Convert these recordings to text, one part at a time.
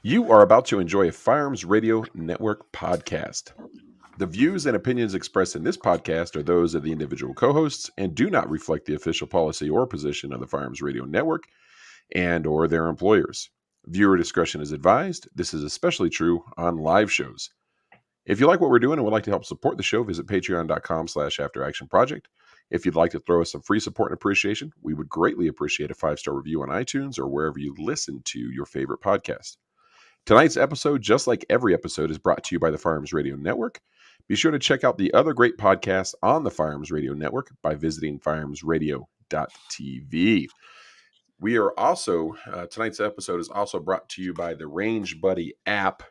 You are about to enjoy a Firearms Radio Network podcast. The views and opinions expressed in this podcast are those of the individual co hosts and do not reflect the official policy or position of the Firearms Radio Network and or their employers. Viewer discretion is advised. This is especially true on live shows. If you like what we're doing and would like to help support the show, visit patreon.com/afteractionproject. If you'd like to throw us some free support and appreciation, we would greatly appreciate a 5-star review on iTunes or wherever you listen to your favorite podcast. Tonight's episode, just like every episode, is brought to you by the Firearms Radio Network. Be sure to check out the other great podcasts on the Firearms Radio Network by visiting firearmsradio.tv. We are also, tonight's episode is also brought to you by the RangeBuddy.App.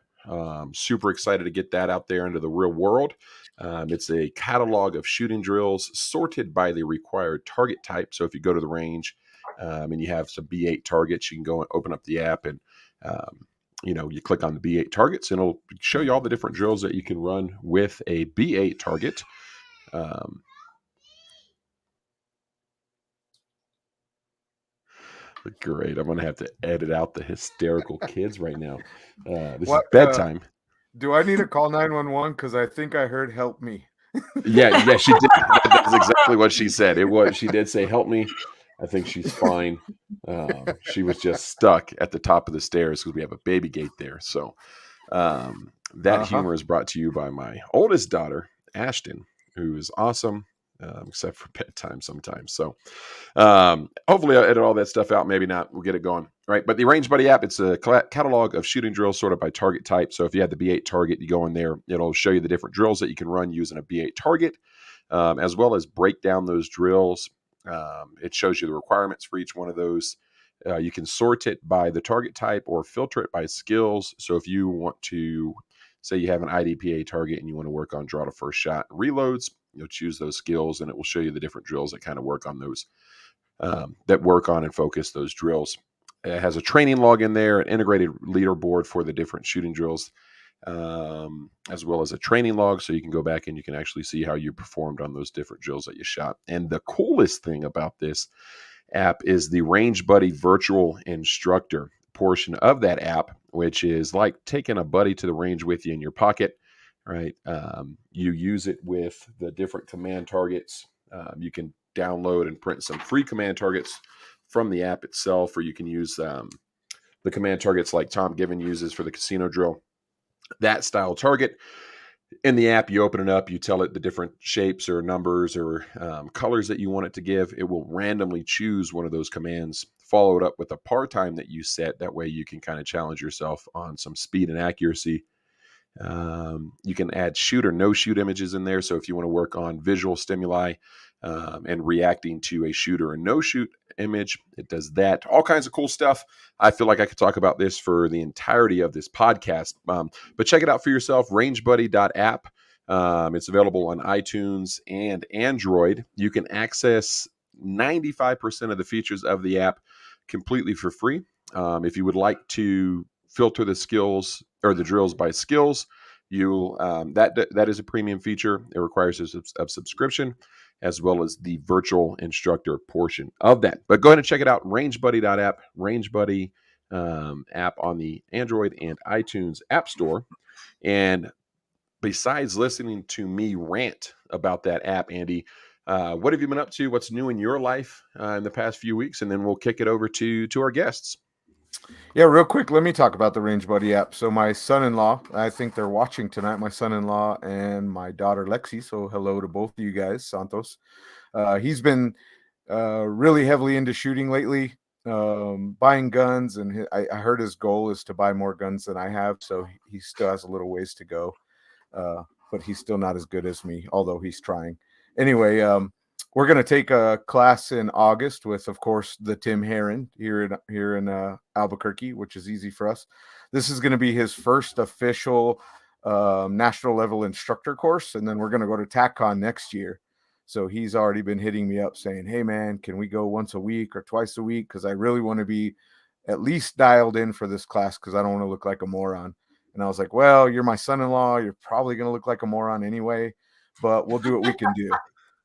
Super excited to get that out there into the real world. It's a catalog of shooting drills sorted by the required target type. So if you go to the range and you have some B8 targets, you can go and open up the app and you click on the B8 targets and it'll show you all the different drills that you can run with a B8 target. Great. I'm going to have to edit out the hysterical kids right now. This is bedtime. Do I need to call 911? Because I think I heard help me. Yeah, she did. That's exactly what she said. She did say, help me. I think she's fine. She was just stuck at the top of the stairs because we have a baby gate there. So that humor is brought to you by my oldest daughter, Ashton, who is awesome, except for bedtime sometimes. So hopefully I'll edit all that stuff out. Maybe not. We'll get it going. Right. But the RangeBuddy app, it's a catalog of shooting drills sorted by target type. So if you have the B8 target, you go in there, it'll show you the different drills that you can run using a B8 target, as well as break down those drills. It shows you the requirements for each one of those. You can sort it by the target type or filter it by skills. So if you want to, say you have an IDPA target and you want to work on draw to first shot reloads, you'll choose those skills and it will show you the different drills that kind of work on those, that work on and focus those drills. It has a training log in there, an integrated leaderboard for the different shooting drills, as well as a training log. So you can go back and you can actually see how you performed on those different drills that you shot. And the coolest thing about this app is the RangeBuddy virtual instructor portion of that app, which is like taking a buddy to the range with you in your pocket, right? You use it with the different command targets. You can download and print some free command targets from the app itself, or you can use the command targets like Tom Given uses for the casino drill. That style target. In the app, you open it up, you tell it the different shapes or numbers or colors that you want it to give. It will randomly choose one of those commands, follow it up with a par time that you set. That way you can kind of challenge yourself on some speed and accuracy. You can add shoot or no shoot images in there. So if you want to work on visual stimuli and reacting to a shoot or a no shoot image, it does that. All kinds of cool stuff. I feel like I could talk about this for the entirety of this podcast, but check it out for yourself. RangeBuddy.App. It's available on iTunes and Android. You can access 95% of the features of the app completely for free. If you would like to filter the skills or the drills by skills, that is a premium feature. It requires a subscription, as well as the virtual instructor portion of that. But go ahead and check it out, RangeBuddy.App, RangeBuddy app on the Android and iTunes App Store. And besides listening to me rant about that app, Andy, what have you been up to? What's new in your life in the past few weeks? And then we'll kick it over to our guests. Yeah, real quick, let me talk about the RangeBuddy app. So my son-in-law, I think they're watching tonight, my son-in-law and my daughter Lexi. So hello to both of you guys, Santos. He's been really heavily into shooting lately, buying guns. And I heard his goal is to buy more guns than I have. So he still has a little ways to go. But he's still not as good as me, although he's trying. Anyway, we're going to take a class in August with, of course, the Tim Herron here in Albuquerque, which is easy for us. This is going to be his first official national level instructor course. And then we're going to go to TACCON next year. So he's already been hitting me up saying, hey, man, can we go once a week or twice a week? Because I really want to be at least dialed in for this class because I don't want to look like a moron. And I was like, well, you're my son-in-law. You're probably going to look like a moron anyway, but we'll do what we can do.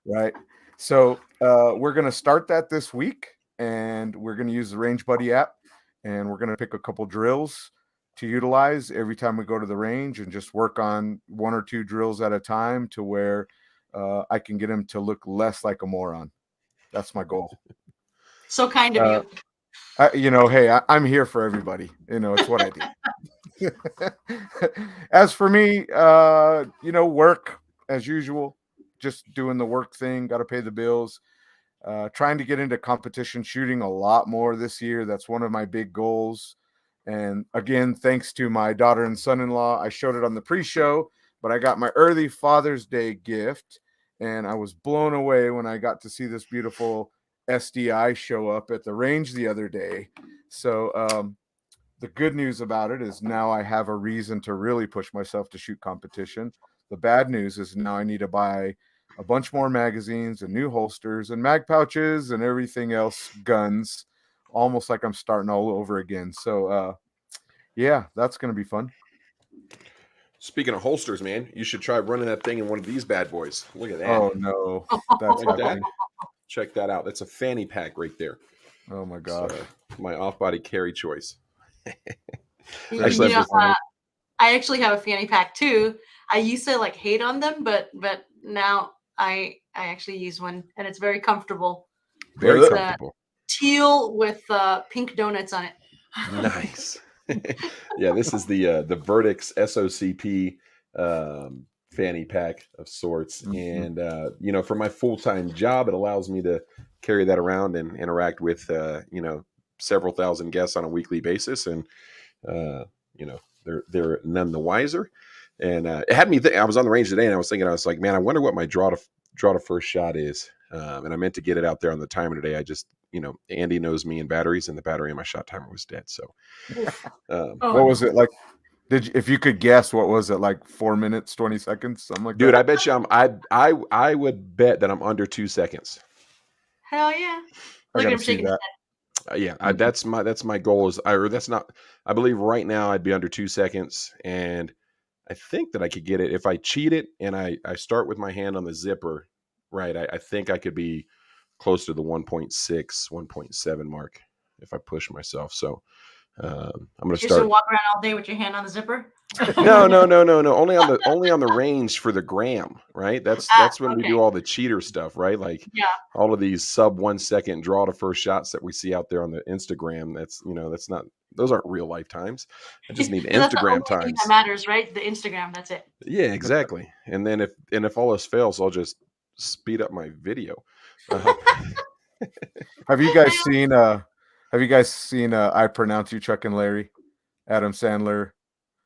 Right. So we're going to start that this week, and we're going to use the RangeBuddy app, and we're going to pick a couple drills to utilize every time we go to the range and just work on 1 or 2 drills at a time to where I can get him to look less like a moron. That's my goal. So kind of you. Hey, I'm here for everybody. It's what I do. As for me, work as usual, just doing the work thing, got to pay the bills. Trying to get into competition shooting a lot more this year. That's one of my big goals. And again, thanks to my daughter and son-in-law, I showed it on the pre-show, but I got my early Father's Day gift, and I was blown away when I got to see this beautiful SDI show up at the range the other day. So the good news about it is now I have a reason to really push myself to shoot competition. The bad news is now I need to buy a bunch more magazines and new holsters and mag pouches and everything else, guns, almost like I'm starting all over again. So, yeah, that's going to be fun. Speaking of holsters, man, you should try running that thing in one of these bad boys. Look at that. Oh, no. That's like that. Check that out. That's a fanny pack right there. Oh, my gosh. So, my off-body carry choice. I actually have a fanny pack, too. I used to, hate on them, but now I actually use one, and it's very comfortable. Very comfortable. Teal with pink donuts on it. Nice. Yeah, this is the Verdict's SOCP fanny pack of sorts. Mm-hmm. And for my full-time job, it allows me to carry that around and interact with several thousand guests on a weekly basis, and they're none the wiser. And it had me I was on the range today, and I was like, man, I wonder what my draw to first shot is. And I meant to get it out there on the timer today. I just, Andy knows me and batteries, and the battery in my shot timer was dead. So, what was it like? If you could guess, what was it like? 4 minutes, 20 seconds, something like that? Dude, I bet you I would bet that I'm under 2 seconds. Hell yeah! Look at him shaking his head. Yeah, that's my goal. I believe right now I'd be under 2 seconds, and I think that I could get it if I cheat it and I start with my hand on the zipper. Right, I think I could be close to the 1.6, 1.7 mark if I push myself. So I'm going to start. Walk around all day with your hand on the zipper? No. Only on the range for the gram. Right. That's when we do all the cheater stuff. Right. Like all of these sub 1 second draw to first shots that we see out there on the Instagram. That's not. Those aren't real life times. I just need Instagram times. That matters, right? The Instagram. That's it. Yeah, exactly. And then if all this fails, I'll just speed up my video. Have you guys seen I Pronounce You Chuck and Larry, Adam Sandler?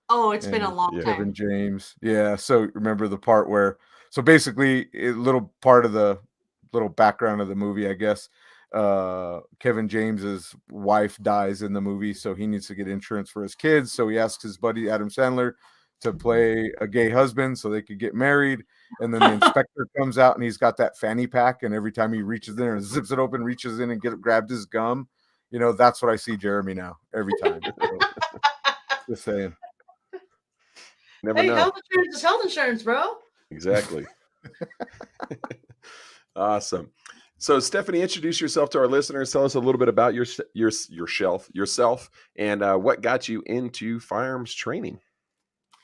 Oh, it's been a long time. Kevin James. Yeah. So remember the part where, so basically a little part of the little background of the movie, I guess, Kevin James's wife dies in the movie, so he needs to get insurance for his kids. So he asks his buddy Adam Sandler to play a gay husband so they could get married. And then the inspector comes out and he's got that fanny pack, and every time he reaches in and zips it open, reaches in and grabbed his gum. That's what I see Jeremy now every time. Just saying. Never know. Health insurance is health insurance, bro. Exactly. Awesome. So, Stephanie, introduce yourself to our listeners. Tell us a little bit about yourself, and what got you into firearms training.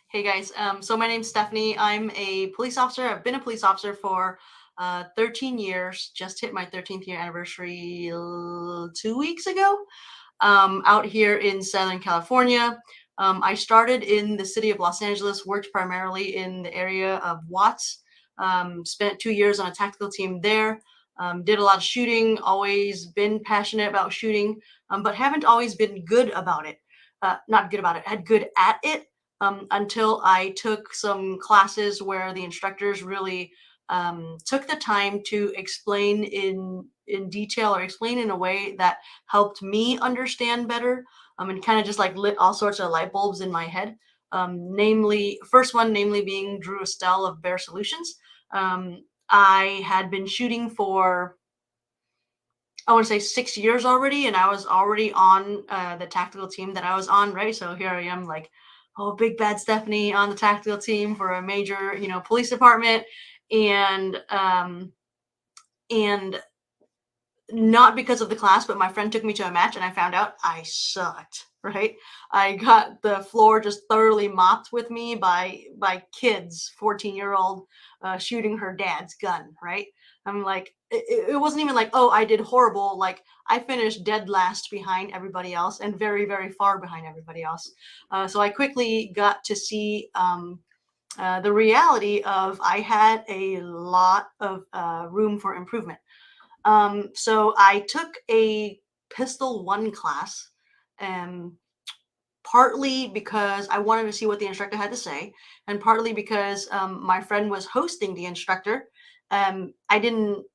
Hey guys, so my name's Stephanie. I'm a police officer. I've been a police officer for 13 years. Just hit my 13th year anniversary 2 weeks ago. Out here in Southern California. I started in the city of Los Angeles, worked primarily in the area of Watts. Spent 2 years on a tactical team there. Did a lot of shooting, always been passionate about shooting, but haven't always been good about it. Not good about it, had good at it. Until I took some classes where the instructors really took the time to explain in detail, or explain in a way that helped me understand better, and kind of just lit all sorts of light bulbs in my head. First one being Drew Estelle of Bear Solutions. I had been shooting for, I want to say 6 years already, and I was already on the tactical team that I was on, right? So here I am, big bad Stephanie on the tactical team for a major, police department. And not because of the class, but my friend took me to a match and I found out I sucked, right? I got the floor just thoroughly mopped with me by kids, 14-year-old shooting her dad's gun, right? I'm like, it wasn't even like, oh, I did horrible. Like, I finished dead last behind everybody else and very, very far behind everybody else. So I quickly got to see the reality of I had a lot of room for improvement. So I took a Pistol 1 class, partly because I wanted to see what the instructor had to say, and partly because my friend was hosting the instructor. I didn't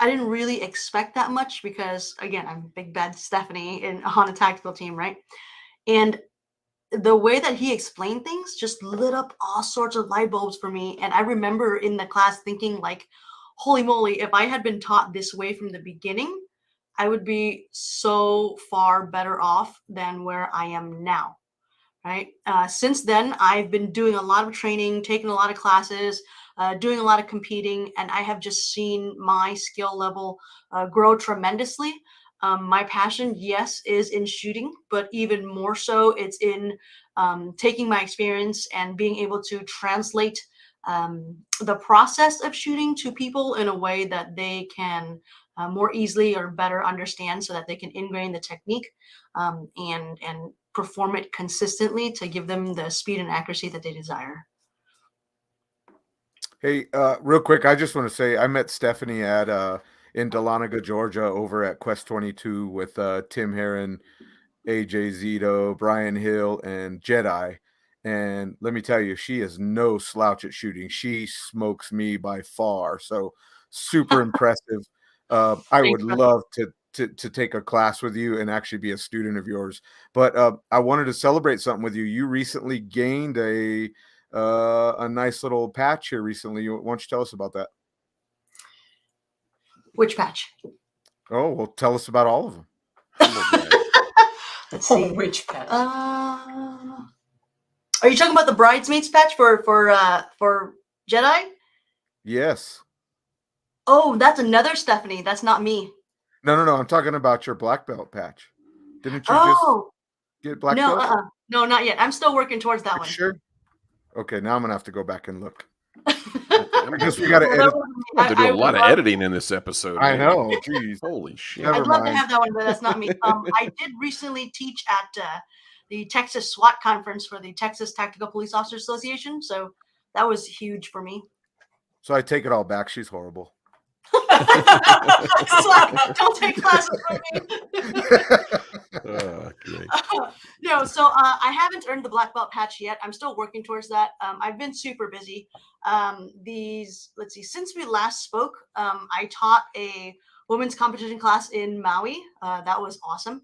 really expect that much because, again, I'm big bad Stephanie on a tactical team, right? And the way that he explained things just lit up all sorts of light bulbs for me. And I remember in the class thinking, like, holy moly, if I had been taught this way from the beginning, I would be so far better off than where I am now. Right. Since then, I've been doing a lot of training, taking a lot of classes, doing a lot of competing, and I have just seen my skill level grow tremendously. My passion, yes, is in shooting, but even more so, it's in taking my experience and being able to translate the process of shooting to people in a way that they can more easily or better understand, so that they can ingrain the technique and perform it consistently to give them the speed and accuracy that they desire. Hey, real quick, I just want to say I met Stephanie at in Dahlonega, Georgia, over at Quest 22 with Tim Heron, AJ Zito, Brian Hill, and Jedi. And let me tell you, she is no slouch at shooting. She smokes me by far. So super impressive. I would love to take a class with you and actually be a student of yours. But I wanted to celebrate something with you. You recently gained a nice little patch here recently. Why don't you tell us about that? Which patch? Oh, well, tell us about all of them. Let's see. Which patch? Are you talking about the bridesmaids patch for Jedi? Yes. Oh, that's another Stephanie. That's not me. No. I'm talking about your black belt patch. Didn't you just get black no, belt? No, not yet. I'm still working towards that one. Sure. Okay, now I'm gonna have to go back and look. I guess we got to edit. I have to do a lot of editing in this episode. I man. know. Geez. Holy shit. Never I'd love to mind. have that one, but that's not me. I did recently teach at the Texas SWAT conference for the Texas Tactical Police Officers Association, so that was huge for me. So I take it all back. She's horrible. Don't take classes from me. Great. No, so I haven't earned the black belt patch yet. I'm still working towards that. I've been super busy. Let's see, since we last spoke, I taught a women's competition class in Maui. That was awesome.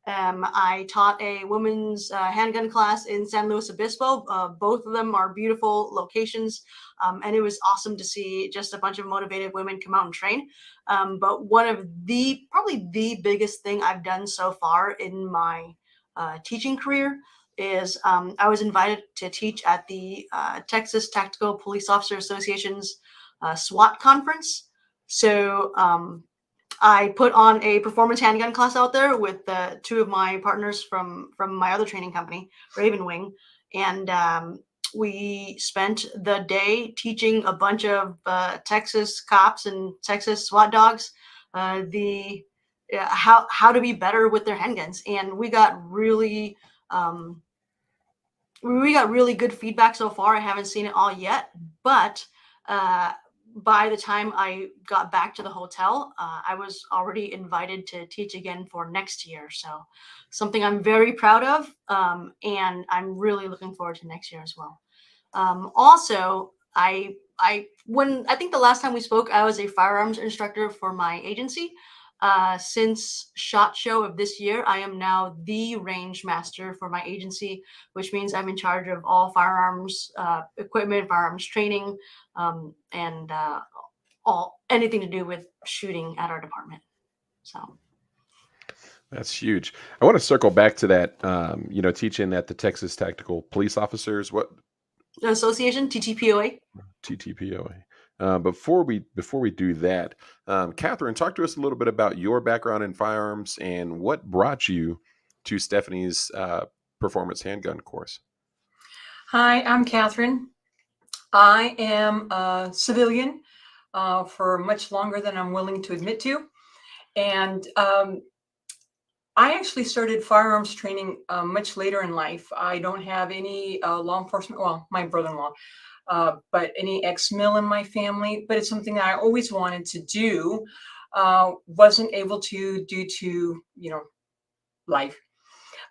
I taught a women's handgun class in San Luis Obispo. Both of them are beautiful locations. And it was awesome to see just a bunch of motivated women come out and train. But one of probably the biggest thing I've done so far in my teaching career is I was invited to teach at the Texas Tactical Police Officer Association's SWAT conference. So I put on a performance handgun class out there with two of my partners from my other training company, Raven Wing, and we spent the day teaching a bunch of Texas cops and Texas SWAT dogs how to be better with their handguns, and we got really good feedback so far. I haven't seen it all yet, but by the time I got back to the hotel, I was already invited to teach again for next year. So something I'm very proud of, and I'm really looking forward to next year as well. Also, I think the last time we spoke, I was a firearms instructor for my agency. Since SHOT Show of this year, I am now the range master for my agency, which means I'm in charge of all firearms equipment, firearms training, and anything to do with shooting at our department. So that's huge. I want to circle back to that. Teaching at the Texas Tactical Police Officers, what Association, TTPOA. TTPOA. Before we do that, Catherine, talk to us a little bit about your background in firearms and what brought you to Stephanie's performance handgun course. Hi, I'm Catherine. I am a civilian for much longer than I'm willing to admit to. And I actually started firearms training much later in life. I don't have any law enforcement, well, my brother-in-law, but any ex-mil in my family. But it's something that I always wanted to do, wasn't able to due to, life.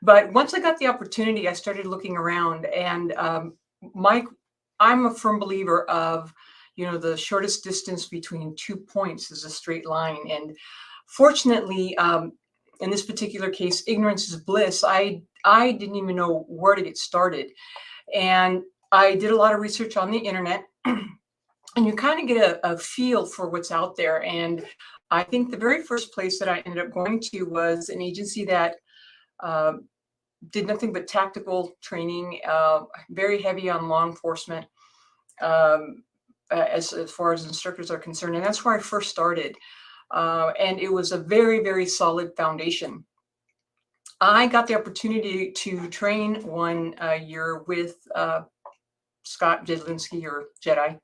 But once I got the opportunity, I started looking around, and I'm a firm believer of, the shortest distance between 2 points is a straight line. And fortunately, in this particular case, ignorance is bliss. I didn't even know where to get started. And I did a lot of research on the internet, and you kind of get a feel for what's out there. And I think the very first place that I ended up going to was an agency that did nothing but tactical training, very heavy on law enforcement as far as instructors are concerned. And that's where I first started. And it was a very, very solid foundation. I got the opportunity to train 1 year with Scott Jedlinski, or Jedi.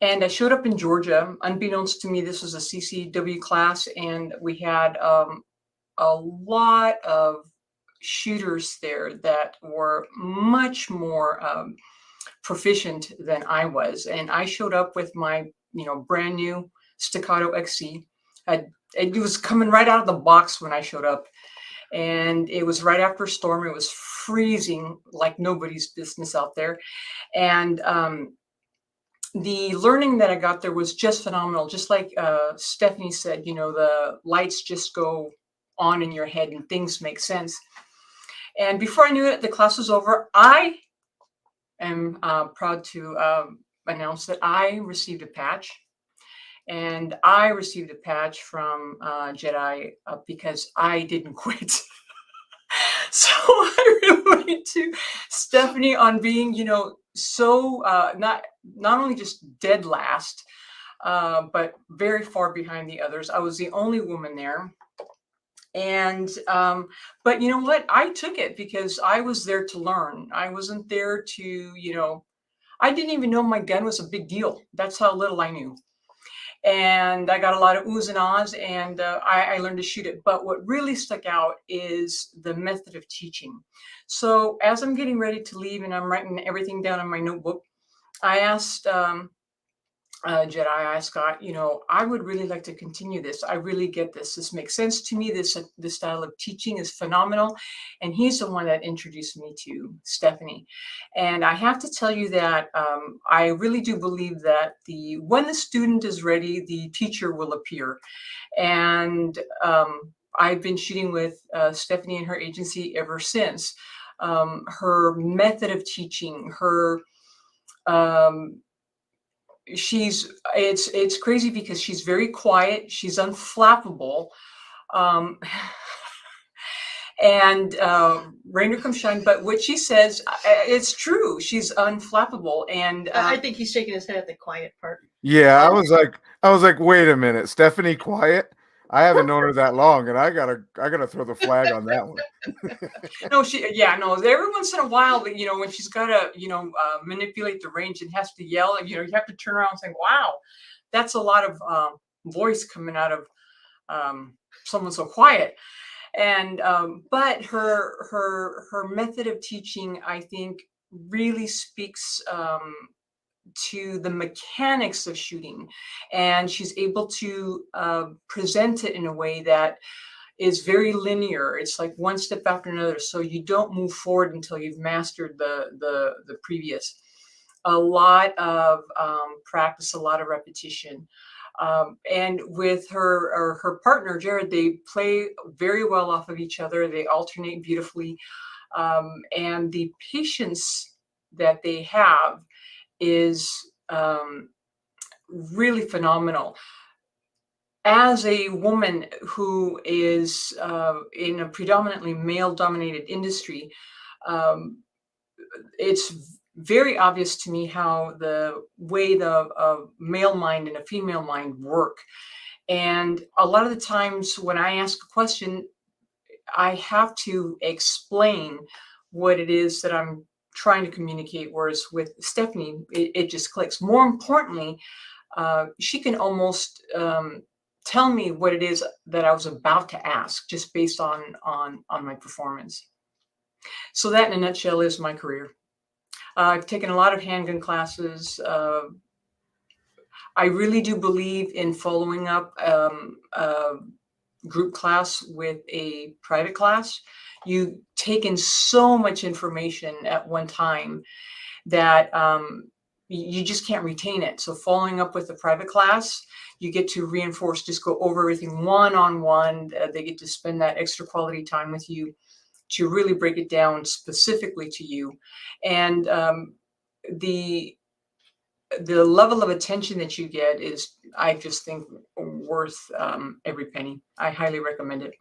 And I showed up in Georgia. Unbeknownst to me, this was a CCW class, and we had a lot of shooters there that were much more proficient than I was. And I showed up with my, brand new Staccato XC. It was coming right out of the box when I showed up. And it was right after a storm. It was freezing like nobody's business out there. And the learning that I got there was just phenomenal. Just like Stephanie said, the lights just go on in your head and things make sense. And before I knew it, the class was over. I am proud to announce that I received a patch. And I received a patch from Jedi because I didn't quit. So I relate to Stephanie on being, so not only just dead last, but very far behind the others. I was the only woman there. And, but you know what? I took it because I was there to learn. I wasn't there to, I didn't even know my gun was a big deal. That's how little I knew. And I got a lot of oohs and ahs, and I learned to shoot it. But what really stuck out is the method of teaching. So as I'm getting ready to leave and I'm writing everything down in my notebook, I asked Jedi, I asked Scott, I would really like to continue this. I really get this. This makes sense to me. This style of teaching is phenomenal. And he's the one that introduced me to Stephanie. And I have to tell you that I really do believe that when the student is ready, the teacher will appear. And I've been shooting with Stephanie and her agency ever since. Her method of teaching, her it's crazy because she's very quiet, she's unflappable, and rain or come shine, but what she says, it's true. She's unflappable. And I think he's shaking his head at the quiet part. Yeah, I was like, wait a minute, Stephanie quiet? I haven't known her that long, and I gotta throw the flag on that one. No, every once in a while, when she's gotta, manipulate the range and has to yell, you have to turn around and say, wow, that's a lot of voice coming out of someone so quiet. And but her method of teaching, I think, really speaks to the mechanics of shooting, and she's able to present it in a way that is very linear. It's like one step after another, so you don't move forward until you've mastered the previous. A lot of practice, a lot of repetition. And with her partner Jared, they play very well off of each other. They alternate beautifully, and the patience that they have is really phenomenal. As a woman who is in a predominantly male-dominated industry, it's very obvious to me how the way the male mind and a female mind work. And a lot of the times when I ask a question, I have to explain what it is that I'm trying to communicate. Whereas with Stephanie, it just clicks. More importantly, she can almost tell me what it is that I was about to ask just based on my performance. So that, in a nutshell, is my career. I've taken a lot of handgun classes. I really do believe in following up group class with a private class. You take in so much information at one time that you just can't retain it. So following up with a private class, you get to reinforce, just go over everything one-on-one. They get to spend that extra quality time with you to really break it down specifically to you. And the level of attention that you get is, I just think, worth every penny. I highly recommend it.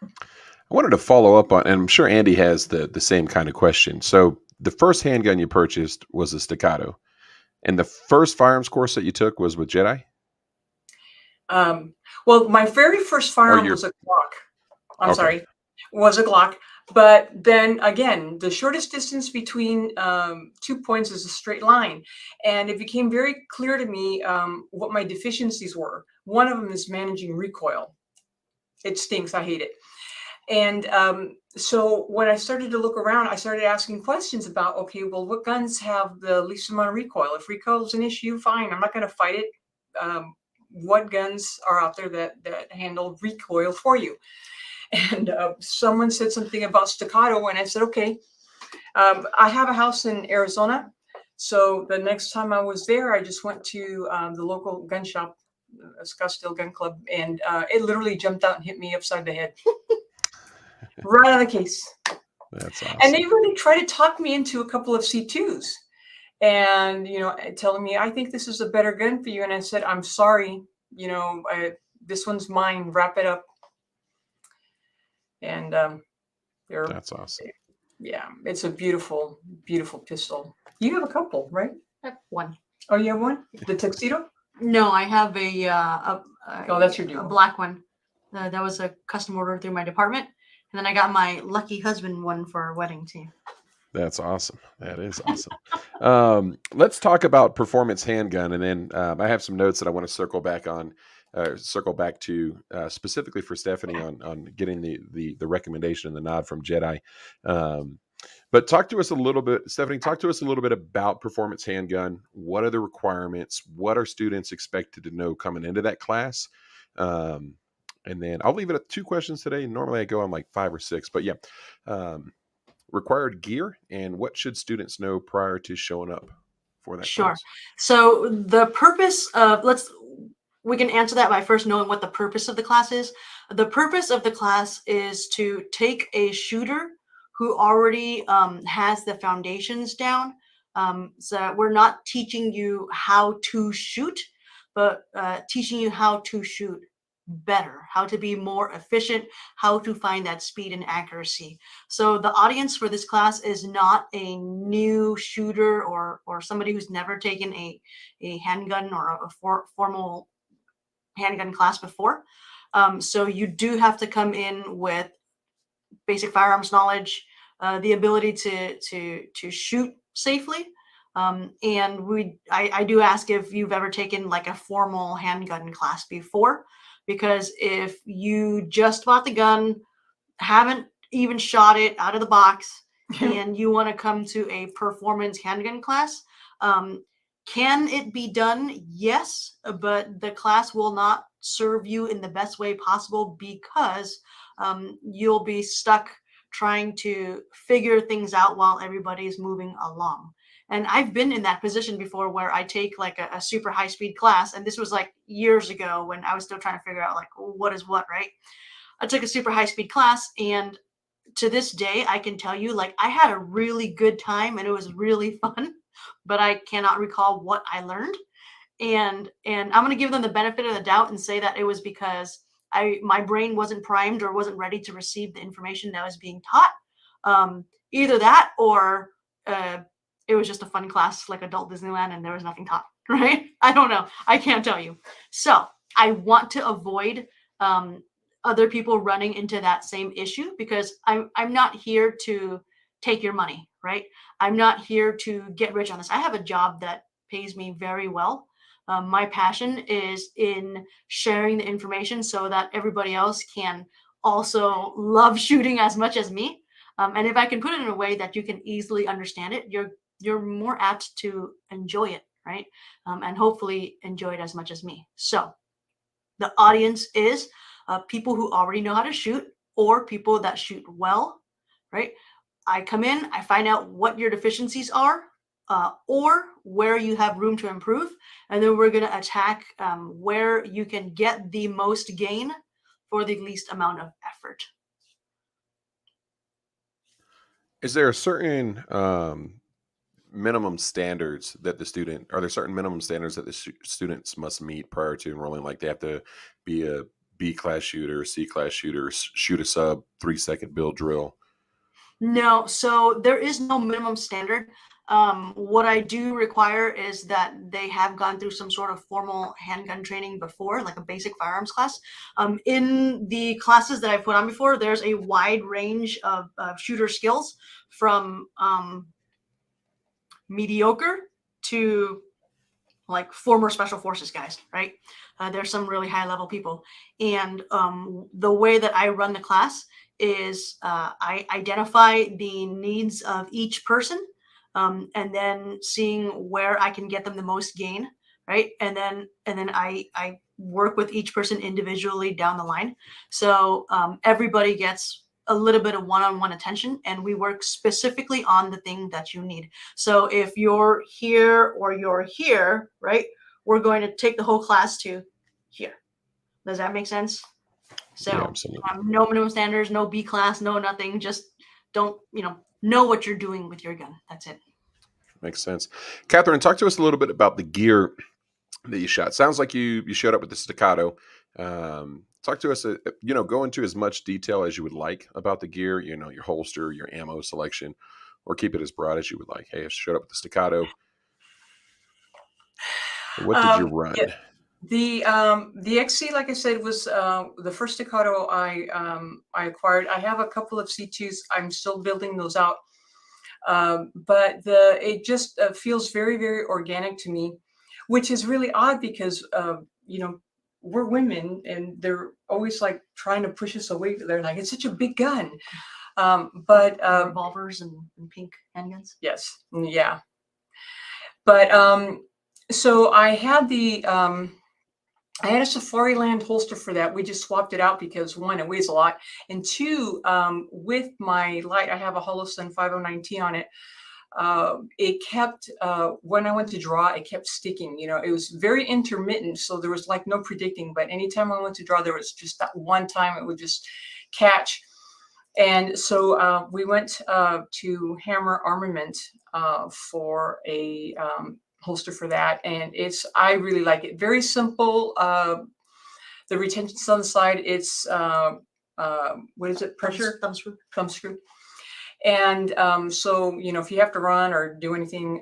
I wanted to follow up on, and I'm sure Andy has the same kind of question. So the first handgun you purchased was a Staccato, and the first firearms course that you took was with Jedi? Well, my very first firearm was a Glock. Was a Glock. But then again, the shortest distance between 2 points is a straight line. And it became very clear to me what my deficiencies were. One of them is managing recoil. It stinks. I hate it. And so when I started to look around, I started asking questions about, okay, well, what guns have the least amount of recoil? If recoil is an issue, fine, I'm not going to fight it. What guns are out there that handle recoil for you? And someone said something about Staccato, and I said, okay. I have a house in Arizona. So the next time I was there, I just went to the local gun shop, Scottsdale Gun Club, and it literally jumped out and hit me upside the head. Right on the case. That's awesome. And they really tried to talk me into a couple of C2s and, telling me, I think this is a better gun for you. And I said, I'm sorry, this one's mine, wrap it up. And that's awesome. Yeah, it's a beautiful, beautiful pistol. You have a couple, right? I have one. Oh, you have one? The tuxedo? No, I have that's your deal. A black one. That was a custom order through my department. And then I got my lucky husband one for our wedding too. That's awesome. That is awesome. Let's talk about performance handgun, and then I have some notes that I want to circle back to specifically for Stephanie on getting the recommendation and the nod from Jedi. But talk to us a little bit, Stephanie. Talk to us a little bit about performance handgun. What are the requirements? What are students expected to know coming into that class? And then I'll leave it at 2 questions today. Normally I go on like 5 or 6, but yeah. Required gear and what should students know prior to showing up for that class? So the purpose of, we can answer that by first knowing what the purpose of the class is. The purpose of the class is to take a shooter who already has the foundations down. So we're not teaching you how to shoot, but teaching you how to shoot better, how to be more efficient, how to find that speed and accuracy. So the audience for this class is not a new shooter or somebody who's never taken a handgun or a formal handgun class before. So you do have to come in with basic firearms knowledge, the ability to shoot safely. And I do ask if you've ever taken like a formal handgun class before, because if you just bought the gun, haven't even shot it out of the box, and you want to come to a performance handgun class, can it be done? Yes, but the class will not serve you in the best way possible because you'll be stuck trying to figure things out while everybody's moving along. And I've been in that position before where I take like a super high speed class. And this was like years ago when I was still trying to figure out like what is what, right? I took a super high speed class, and to this day, I can tell you like I had a really good time and it was really fun, but I cannot recall what I learned. And I'm going to give them the benefit of the doubt and say that it was because my brain wasn't primed or wasn't ready to receive the information that was being taught. Either that or it was just a fun class like adult Disneyland and there was nothing taught, right? I don't know. I can't tell you. So I want to avoid other people running into that same issue because I'm not here to take your money, right? I'm not here to get rich on this. I have a job that pays me very well. My passion is in sharing the information so that everybody else can also love shooting as much as me. And if I can put it in a way that you can easily understand it, you're more apt to enjoy it, right? And hopefully enjoy it as much as me. So the audience is people who already know how to shoot or people that shoot well, right? I come in, I find out what your deficiencies are or where you have room to improve. And then we're going to attack where you can get the most gain for the least amount of effort. Is there a certain minimum standards that are there certain minimum standards that the students must meet prior to enrolling? Like they have to be a B class shooter, C class shooter, shoot a sub 3-second build drill? No, so there is no minimum standard. What I do require is that they have gone through some sort of formal handgun training before, like a basic firearms class. In the classes that I put on before, there's a wide range of shooter skills from mediocre to like former special forces guys, right? There's some really high level people. And the way that I run the class is I identify the needs of each person and then seeing where I can get them the most gain, right? And then I work with each person individually down the line. So everybody gets a little bit of one-on-one attention and we work specifically on the thing that you need. So if you're here or you're here, right, we're going to take the whole class to here. Does that make sense? So Yeah, absolutely. No minimum standards, no B class, no nothing. Just don't, know what you're doing with your gun. That's it. Makes sense. Catherine, talk to us a little bit about the gear that you shot. Sounds like you showed up with the staccato. Talk to us, go into as much detail as you would like about the gear, your holster, your ammo selection, or keep it as broad as you would like. Hey, I showed up with the staccato. What did you run? Yeah. The XC, like I said, was the first staccato I acquired. I have a couple of C2s. I'm still building those out. But it just feels very, very organic to me, which is really odd because, we're women and they're always like trying to push us away. They're like, it's such a big gun. But revolvers and pink handguns. Yes. Yeah. But so I had I had a Safariland holster for that. We just swapped it out because one, it weighs a lot, and two, with my light, I have a Holosun 509T on it. It kept when I went to draw, it kept sticking. It was very intermittent, so there was like no predicting. But anytime I went to draw, there was just that one time it would just catch. And so we went to Hammer Armament for a holster for that, and I really like it. Very simple. The retention's on the side. It's what is it? Pressure thumb screw. And so if you have to run or do anything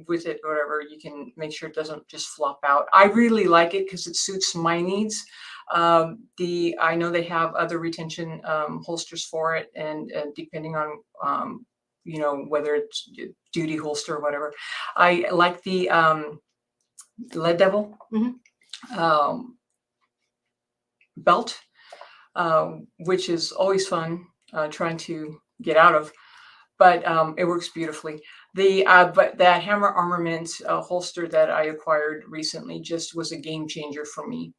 with it, or whatever, you can make sure it doesn't just flop out. I really like it because it suits my needs. I know they have other retention holsters for it, and depending on whether it's duty holster or whatever. I like the Lead Devil belt, which is always fun trying to get out of, but it works beautifully. But that Hammer Armament holster that I acquired recently just was a game changer for me.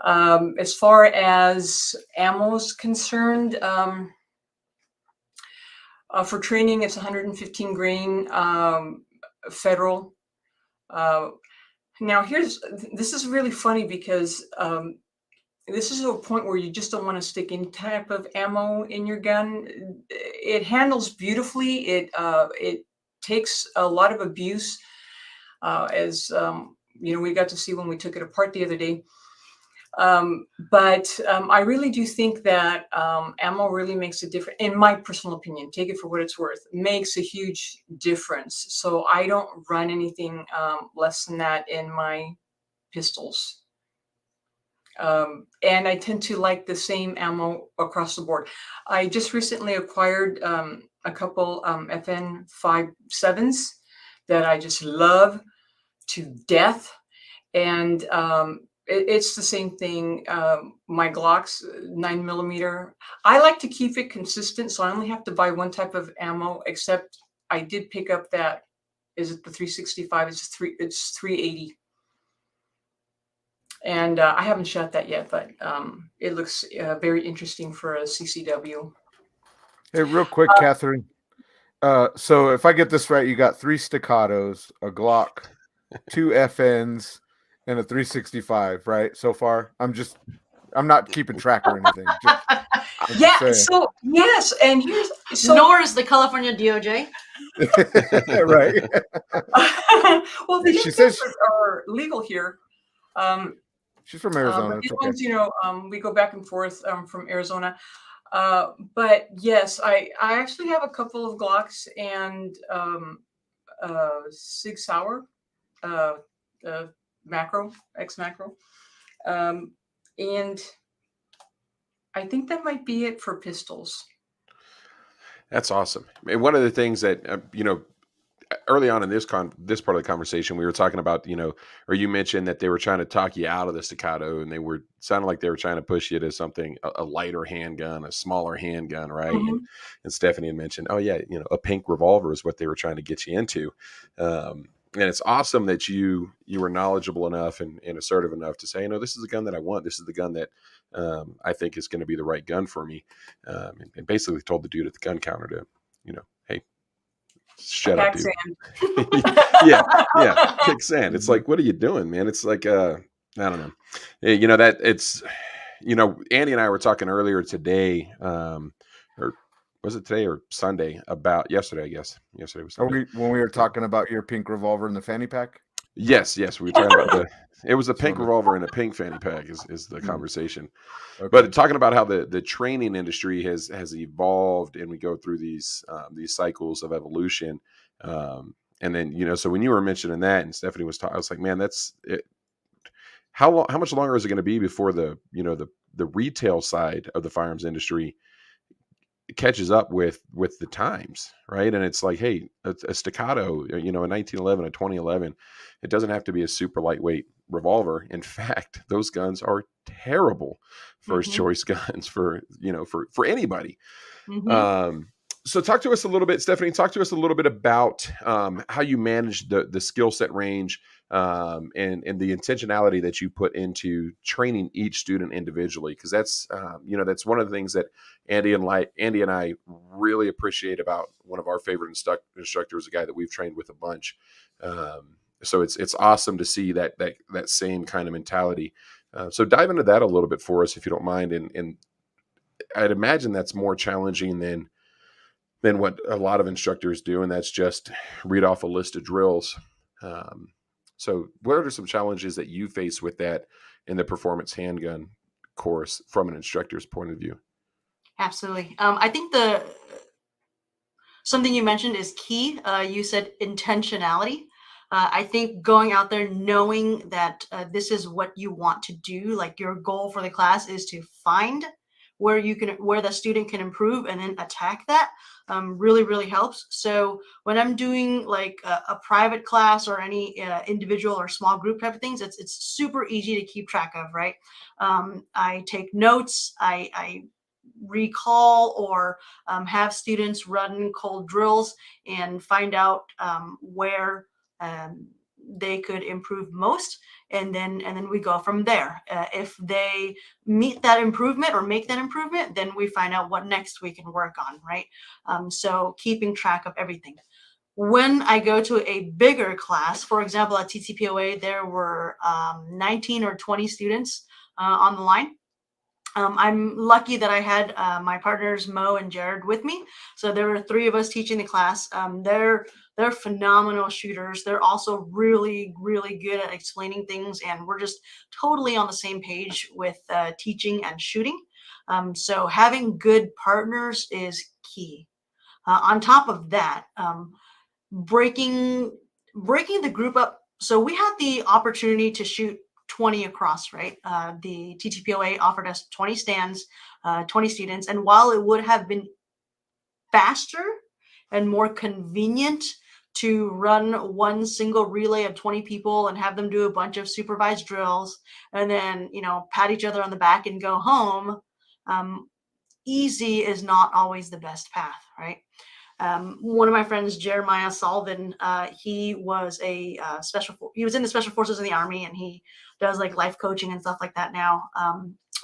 As far as ammo is concerned, for training, it's 115 grain federal. Now, this is really funny because this is a point where you just don't want to stick any type of ammo in your gun. It handles beautifully. It takes a lot of abuse, as we got to see when we took it apart the other day. But I really do think that ammo really makes a difference. In my personal opinion, take it for what it's worth, makes a huge difference. So I don't run anything less than that in my pistols. And I tend to like the same ammo across the board. I just recently acquired a couple FN 5.7s that I just love to death. And it's the same thing. My Glock's 9mm. I like to keep it consistent, so I only have to buy one type of ammo, except I did pick up that, is it the 365? It's 380. And I haven't shot that yet, but it looks very interesting for a CCW. Hey, real quick, Catherine. So if I get this right, you got 3 staccatos, a Glock, 2 FNs, and a 365, right? So far, I'm not keeping track or anything. Yeah. So yes, and nor is the California DOJ. Right. Well, the says are legal here. She's from Arizona. These ones, we go back and forth from Arizona. But yes, I actually have a couple of Glocks and Sig Sauer, macro, X macro. And I think that might be it for pistols. That's awesome. And one of the things that, early on in this part of the conversation, we were talking about, or you mentioned that they were trying to talk you out of the staccato, and sounded like they were trying to push you to something, a lighter handgun, a smaller handgun, right? Mm-hmm. And Stephanie had mentioned, oh yeah, a pink revolver is what they were trying to get you into. And it's awesome that you were knowledgeable enough and assertive enough to say, this is the gun that I want. This is the gun that I think is going to be the right gun for me. And basically told the dude at the gun counter to, hey, shut up, dude. yeah, kick sand. It's like, what are you doing, man? It's like, I don't know. That it's, Andy and I were talking earlier today, or was it today or Sunday, about yesterday, I guess. Yesterday was Sunday. When we were talking about your pink revolver in the fanny pack? Yes. We were talking about it was a pink revolver and a pink fanny pack is the conversation. Okay. But talking about how the training industry has evolved, and we go through these cycles of evolution. And then, so when you were mentioning that and Stephanie was talking, I was like, man, that's it. How much longer is it going to be before the retail side of the firearms industry catches up with the times, right? And it's like, hey, a staccato, a 1911, a 2011, it doesn't have to be a super lightweight revolver. In fact, those guns are terrible first choice guns for anybody. Mm-hmm. So talk to us a little bit, Stephanie, about how you manage the skill set range and the intentionality that you put into training each student individually. Because that's, that's one of the things that Andy and I really appreciate about one of our favorite instructors, a guy that we've trained with a bunch. So it's awesome to see that same kind of mentality. So dive into that a little bit for us, if you don't mind. And I'd imagine that's more challenging than what a lot of instructors do, and that's just read off a list of drills. So what are some challenges that you face with that in the performance handgun course from an instructor's point of view? Absolutely. I think something you mentioned is key. You said intentionality. I think going out there knowing that this is what you want to do, like your goal for the class is to find where the student can improve and then attack that, really, really helps. So when I'm doing like a private class or any individual or small group type of things, it's super easy to keep track of, right? I take notes, I recall or have students run cold drills and find out where they could improve most, and then we go from there. If they meet that improvement or make that improvement, then we find out what next we can work on, right? So keeping track of everything. When I go to a bigger class, for example, at TTPOA, there were 19 or 20 students on the line. I'm lucky that I had my partners Mo and Jared with me. So there were 3 of us teaching the class. They're phenomenal shooters. They're also really, really good at explaining things, and we're just totally on the same page with teaching and shooting. So having good partners is key. On top of that, breaking the group up. So we had the opportunity to shoot 20 across, right? The TTPOA offered us 20 stands, 20 students, and while it would have been faster and more convenient to run one single relay of 20 people and have them do a bunch of supervised drills and then, pat each other on the back and go home, easy is not always the best path, right? One of my friends, Jeremiah Sullivan, he was he was in the special forces in the Army, and he does like life coaching and stuff like that now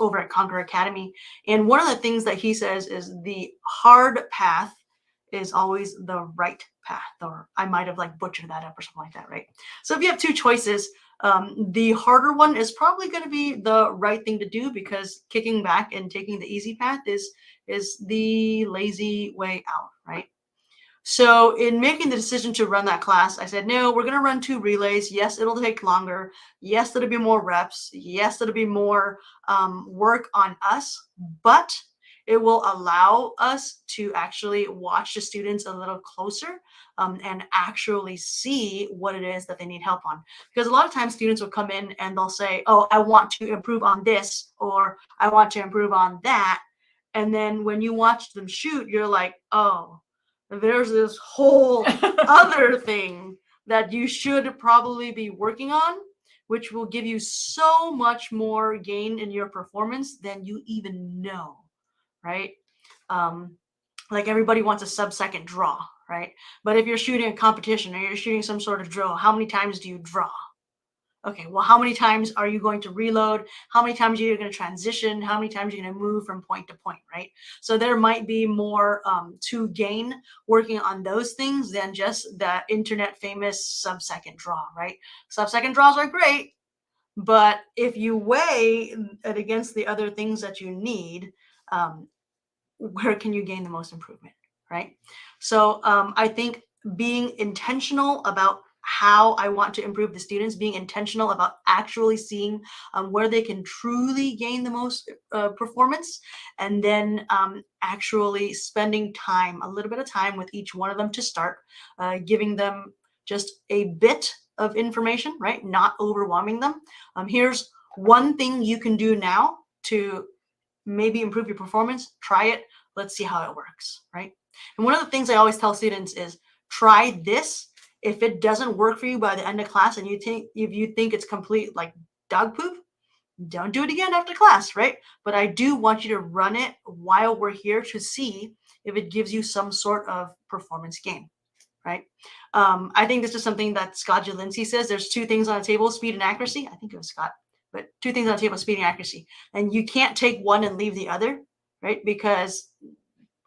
over at Conquer Academy. And one of the things that he says is the hard path is always the right path, or I might have like butchered that up or something like that, right? So if you have 2 choices, the harder one is probably going to be the right thing to do, because kicking back and taking the easy path is the lazy way out, right? So in making the decision to run that class, I said, no, we're going to run 2 relays. Yes, it'll take longer. Yes, it'll be more reps. Yes, it'll be more work on us, but it will allow us to actually watch the students a little closer and actually see what it is that they need help on. Because a lot of times students will come in and they'll say, oh, I want to improve on this, or I want to improve on that. And then when you watch them shoot, you're like, oh, there's this whole other thing that you should probably be working on, which will give you so much more gain in your performance than you even know, right? Like everybody wants a sub-second draw, right? But if you're shooting a competition or you're shooting some sort of drill, how many times do you draw? Okay, well, how many times are you going to reload? How many times are you going to transition? How many times are you going to move from point to point, right? So there might be more to gain working on those things than just the internet famous sub-second draw, right? Sub-second draws are great, but if you weigh it against the other things that you need, where can you gain the most improvement, right? So I think being intentional about how I want to improve the students, being intentional about actually seeing where they can truly gain the most performance, and then actually spending time, a little bit of time with each one of them to start, giving them just a bit of information, right? Not overwhelming them. Here's one thing you can do now to maybe improve your performance. Try it. Let's see how it works, right? And one of the things I always tell students is try this. If it doesn't work for you by the end of class and if you think it's complete like dog poop, don't do it again after class, right? But I do want you to run it while we're here to see if it gives you some sort of performance gain, right? I think this is something that Scott Jelinski says. There's 2 things on the table, speed and accuracy. I think it was Scott, but 2 things on the table, speed and accuracy. And you can't take one and leave the other, right? Because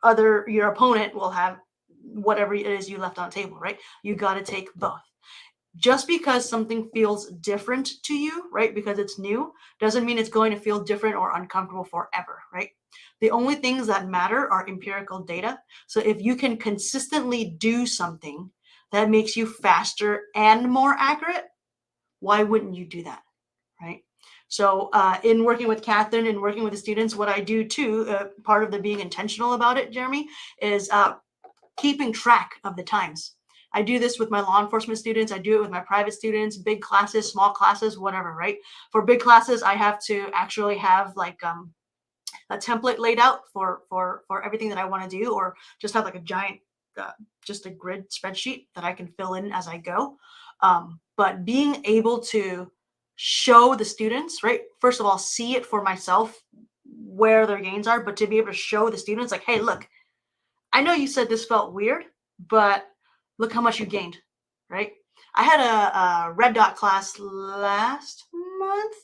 your opponent will have whatever it is you left on the table, right? You got to take both. Just because something feels different to you, right, because it's new, doesn't mean it's going to feel different or uncomfortable forever, right? The only things that matter are empirical data. So if you can consistently do something that makes you faster and more accurate, why wouldn't you do that, right? So in working with Catherine and working with the students, what I do too, part of the being intentional about it, Jeremy, is keeping track of the times. I do this with my law enforcement students. I do it with my private students, big classes, small classes, whatever, right? For big classes, I have to actually have like a template laid out for everything that I want to do, or just have like a giant, just a grid spreadsheet that I can fill in as I go. But being able to show the students, right? First of all, see it for myself where their gains are, but to be able to show the students like, hey, look, I know you said this felt weird, but look how much you gained, right? I had a red dot class last month.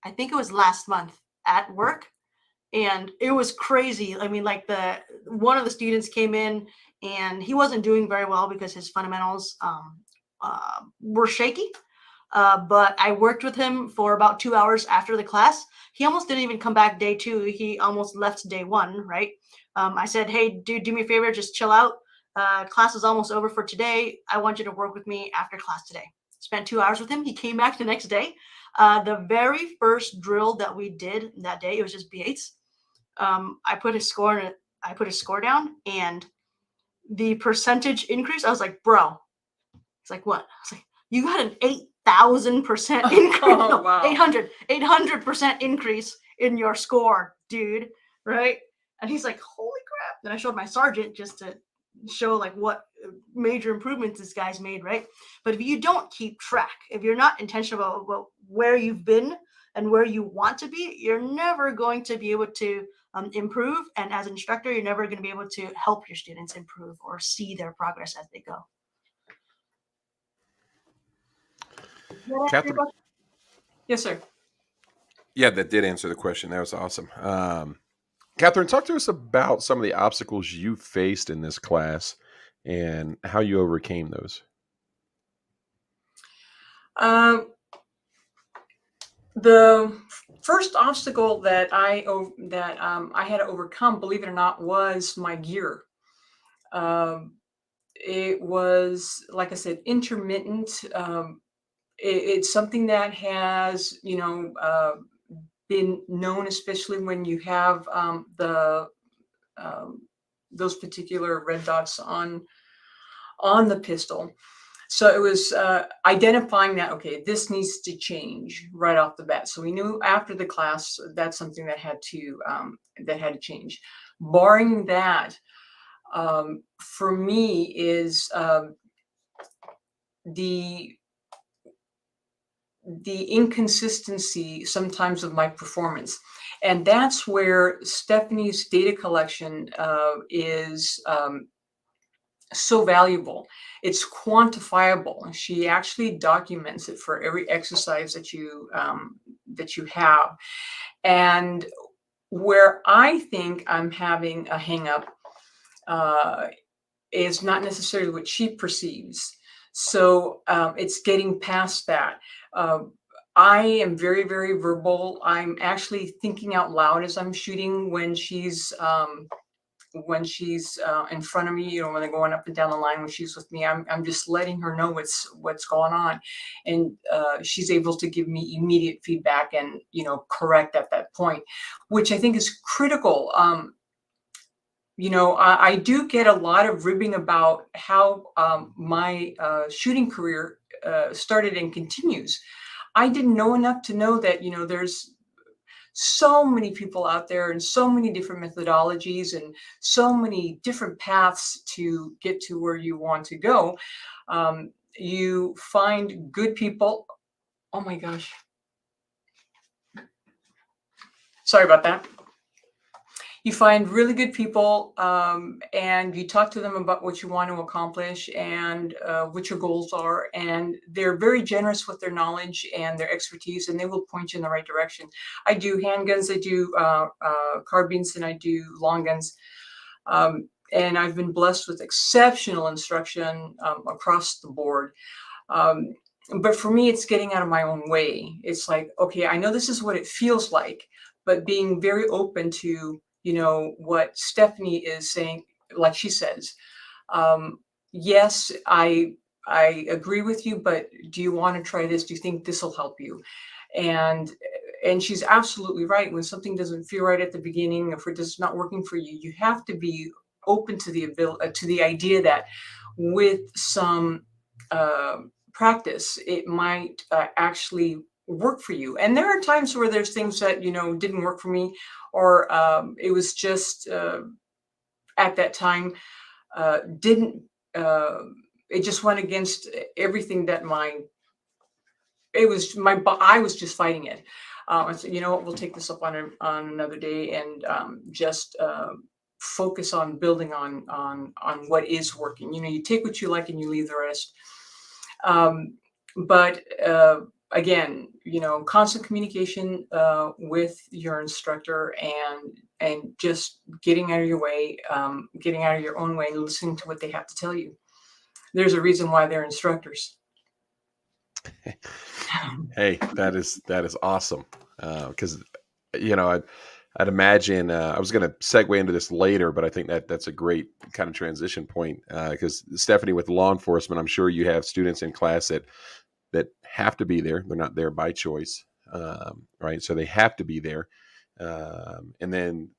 I think it was last month at work, and it was crazy. I mean, like one of the students came in and he wasn't doing very well because his fundamentals were shaky. But I worked with him for about 2 hours after the class. He almost didn't even come back day 2. He almost left day 1, right? I said, hey, dude, do me a favor, just chill out. Class is almost over for today. I want you to work with me after class today. Spent 2 hours with him. He came back the next day. The very first drill that we did that day, it was just B8s. I put his score down, and the percentage increase, I was like, bro, it's like, what? I was like, you got an 8,000% increase. Oh, wow. 800% increase in your score, dude. Right? And he's like, holy crap. Then I showed my sergeant just to show like what major improvements this guy's made, right? But if you don't keep track, if you're not intentional about where you've been and where you want to be, you're never going to be able to improve. And as an instructor, you're never going to be able to help your students improve or see their progress as they go. Catherine, Yes, sir. yeah, that did answer the question. That was awesome. Catherine, talk to us about some of the obstacles you faced in this class and how you overcame those. The first obstacle that I had to overcome, believe it or not, was my gear. It was, like I said, intermittent. It's something that has, been known, especially when you have those particular red dots on the pistol. So it was identifying that, okay, this needs to change right off the bat. So we knew after the class that's something that had to change. Barring that, for me is the inconsistency sometimes of my performance. And that's where Stephanie's data collection is so valuable. It's quantifiable. She actually documents it for every exercise that you have. And where I think I'm having a hang up is not necessarily what she perceives. So it's getting past that. I am very, very verbal. I'm actually thinking out loud as I'm shooting when she's in front of me, when they're going up and down the line, when she's with me, I'm just letting her know what's going on. And she's able to give me immediate feedback and, correct at that point, which I think is critical. I do get a lot of ribbing about how my shooting career started and continues. I didn't know enough to know that, there's so many people out there and so many different methodologies and so many different paths to get to where you want to go. You find good people. Oh my gosh. Sorry about that. You find really good people and you talk to them about what you want to accomplish and what your goals are. And they're very generous with their knowledge and their expertise, and they will point you in the right direction. I do handguns, I do carbines, and I do long guns. And I've been blessed with exceptional instruction across the board. But for me, it's getting out of my own way. It's like, okay, I know this is what it feels like, but being very open to what Stephanie is saying, like she says, yes, I agree with you, but do you want to try this? Do you think this will help you? And she's absolutely right. When something doesn't feel right at the beginning, if it's not working for you, you have to be open to the idea that with some practice, it might actually work for you. And there are times where there's things that didn't work for me, or it was just at that time it just went against everything that I was just fighting it. I said, you know what, we'll take this up on another day and just focus on building on what is working. You take what you like and you leave the rest. But again, constant communication with your instructor and just getting out of your way, getting out of your own way and listening to what they have to tell you. There's a reason why they're instructors. Hey, that is awesome. Because I'd imagine I was going to segue into this later, but I think that's a great kind of transition point. Because Stephanie, with law enforcement, I'm sure you have students in class that have to be there. They're not there by choice, right? So they have to be there, and then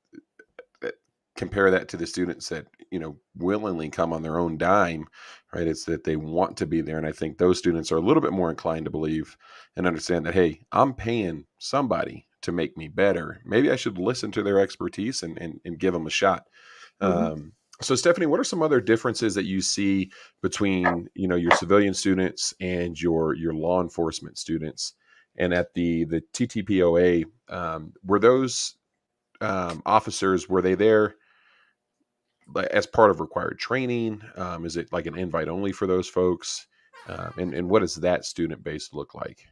compare that to the students that willingly come on their own dime, right? It's that they want to be there, and I think those students are a little bit more inclined to believe and understand that, hey, I'm paying somebody to make me better. Maybe I should listen to their expertise and give them a shot. So Stephanie, what are some other differences that you see between your civilian students and your law enforcement students? And at the TTPOA, were those officers, were they there as part of required training? Is it like an invite only for those folks? And what does that student base look like?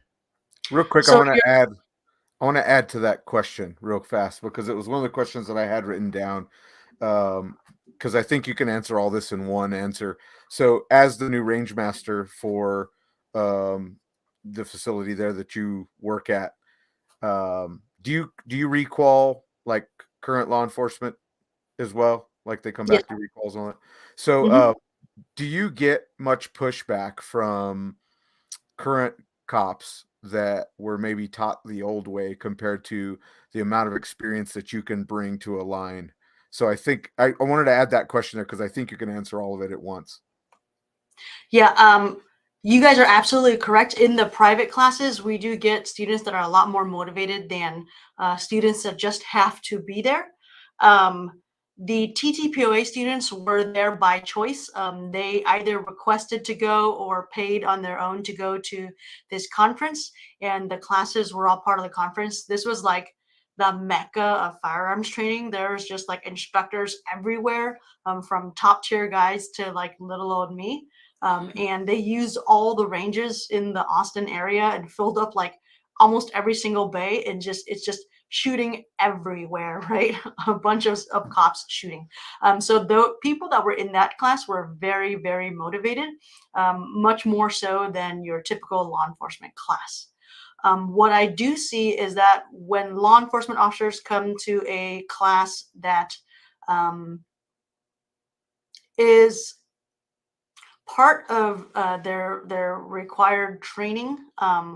Real quick, So I want to add to that question real fast, because it was one of the questions that I had written down. Because I think you can answer all this in one answer. So, as the new range master for the facility there that you work at, do you requal like current law enforcement as well? Like they come Yeah. back to recalls on it. So, Mhm. do you get much pushback from current cops that were maybe taught the old way compared to the amount of experience that you can bring to a line? So I think I wanted to add that question there because I think you can answer all of it at once. Yeah, you guys are absolutely correct. In the private classes, we do get students that are a lot more motivated than students that just have to be there. The TTPOA students were there by choice. They either requested to go or paid on their own to go to this conference, and the classes were all part of the conference. This was like the mecca of firearms training. There's just like instructors everywhere, from top tier guys to like little old me. And they used all the ranges in the Austin area and filled up like almost every single bay, and it's just shooting everywhere, right? A bunch of cops shooting. So the people that were in that class were very, very motivated, much more so than your typical law enforcement class. What I do see is that when law enforcement officers come to a class that is part of their required training,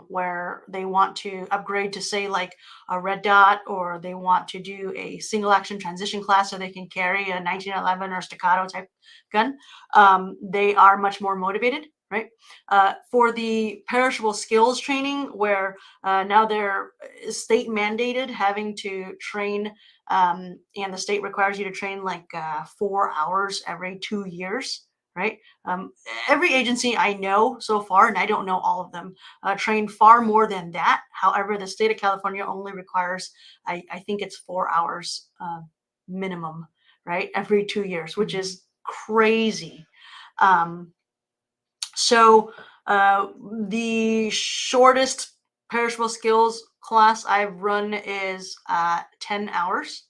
where they want to upgrade to say like a red dot, or they want to do a single action transition class so they can carry a 1911 or staccato type gun, they are much more motivated, right? For the perishable skills training, where now they're state mandated having to train, and the state requires you to train like 4 hours every 2 years, right? Every agency I know so far, and I don't know all of them, train far more than that. However, the state of California only requires, I think it's 4 hours minimum, right? Every 2 years, which is crazy. Um, so the shortest perishable skills class I've run is 10 hours.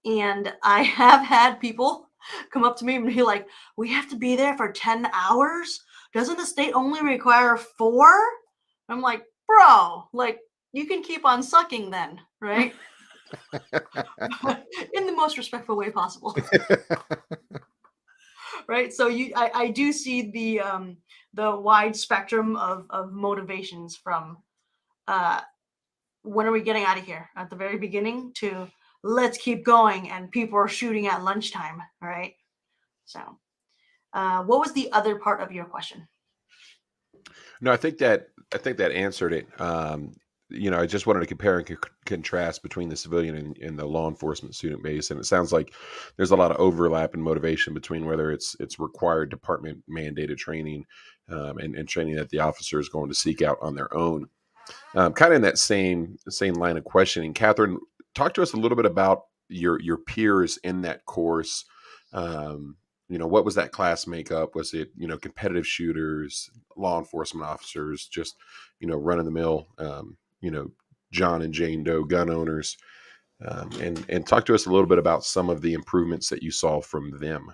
And I have had people come up to me and be like, we have to be there for 10 hours? Doesn't the state only require 4? I'm like, bro, like, you can keep on sucking then, right? In the most respectful way possible. Right? So I do see the wide spectrum of motivations, from when are we getting out of here at the very beginning to let's keep going and people are shooting at lunchtime. All right. So what was the other part of your question? No, I think that answered it. I just wanted to compare and contrast between the civilian and the law enforcement student base, and it sounds like there's a lot of overlap and motivation between whether it's required department mandated training, and training that the officer is going to seek out on their own. Kind of in that same line of questioning, Catherine, talk to us a little bit about your peers in that course. What was that class makeup? Was it, competitive shooters, law enforcement officers, just, run of the mill, John and Jane Doe gun owners? And talk to us a little bit about some of the improvements that you saw from them.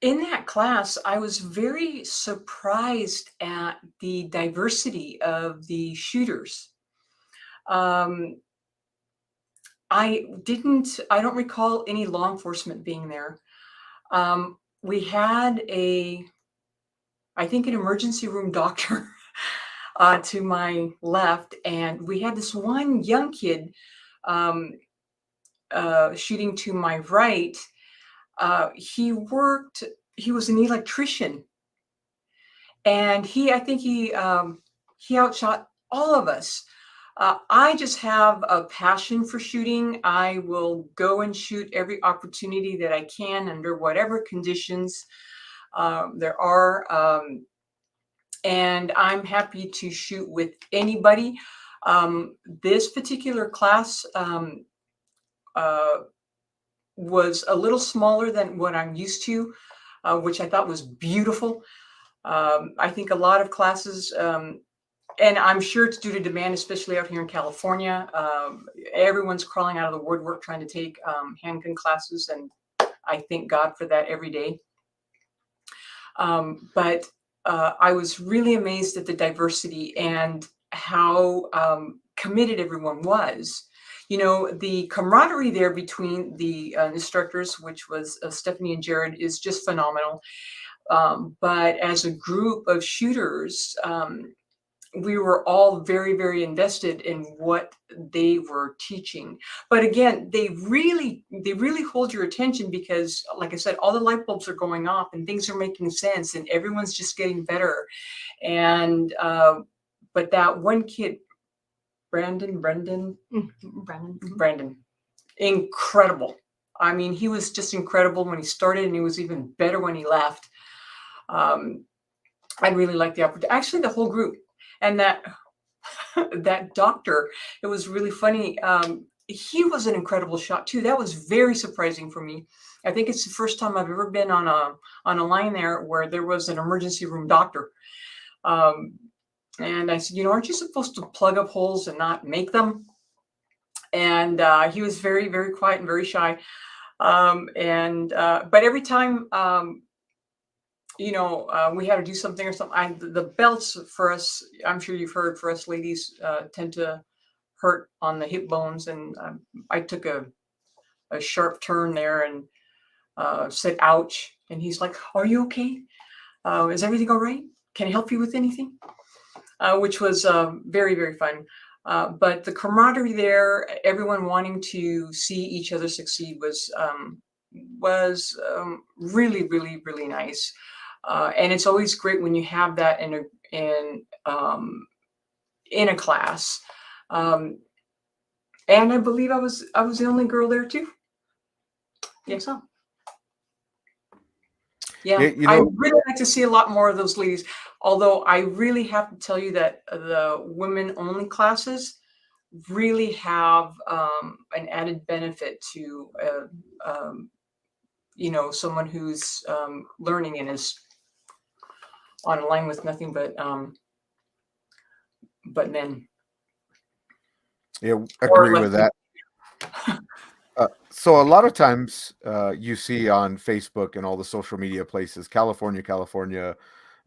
in that class, I was very surprised at the diversity of the shooters. I don't recall any law enforcement being there. We had I think an emergency room doctor to my left, and we had this one young kid shooting to my right. He was an electrician, and I think he outshot all of us. I just have a passion for shooting. I will go and shoot every opportunity that I can under whatever conditions there are. And I'm happy to shoot with anybody. This particular class was a little smaller than what I'm used to, which I thought was beautiful. I think a lot of classes, and I'm sure it's due to demand, especially out here in California. Everyone's crawling out of the woodwork trying to take handgun classes, and I thank God for that every day. But I was really amazed at the diversity and how committed everyone was. You know, the camaraderie there between the instructors, which was Stephanie and Jared, is just phenomenal. But as a group of shooters, we were all very, very invested in what they were teaching. But again, they really hold your attention because, like I said, all the light bulbs are going off and things are making sense and everyone's just getting better. And but that one kid, Brandon, incredible. I mean, he was just incredible when he started, and he was even better when he left. I really liked the opportunity. Actually, the whole group. And that doctor, it was really funny. He was an incredible shot too. That was very surprising for me. I think it's the first time I've ever been on a line there where there was an emergency room doctor. And I said, aren't you supposed to plug up holes and not make them? And he was very, very quiet and very shy. But every time, we had to do something or something. The belts for us, I'm sure you've heard, for us ladies, tend to hurt on the hip bones. And I took a sharp turn there and said, ouch. And he's like, are you okay? Is everything all right? Can I help you with anything? Which was very, very fun. But the camaraderie there, everyone wanting to see each other succeed was really, really, really nice. And it's always great when you have that in a class. And I believe I was the only girl there too. Yeah. So. Yeah, I really like to see a lot more of those ladies. Although I really have to tell you that the women-only classes really have an added benefit to someone who's learning and is on a line with nothing but men. Yeah, agree with that. So a lot of times you see on Facebook and all the social media places, California,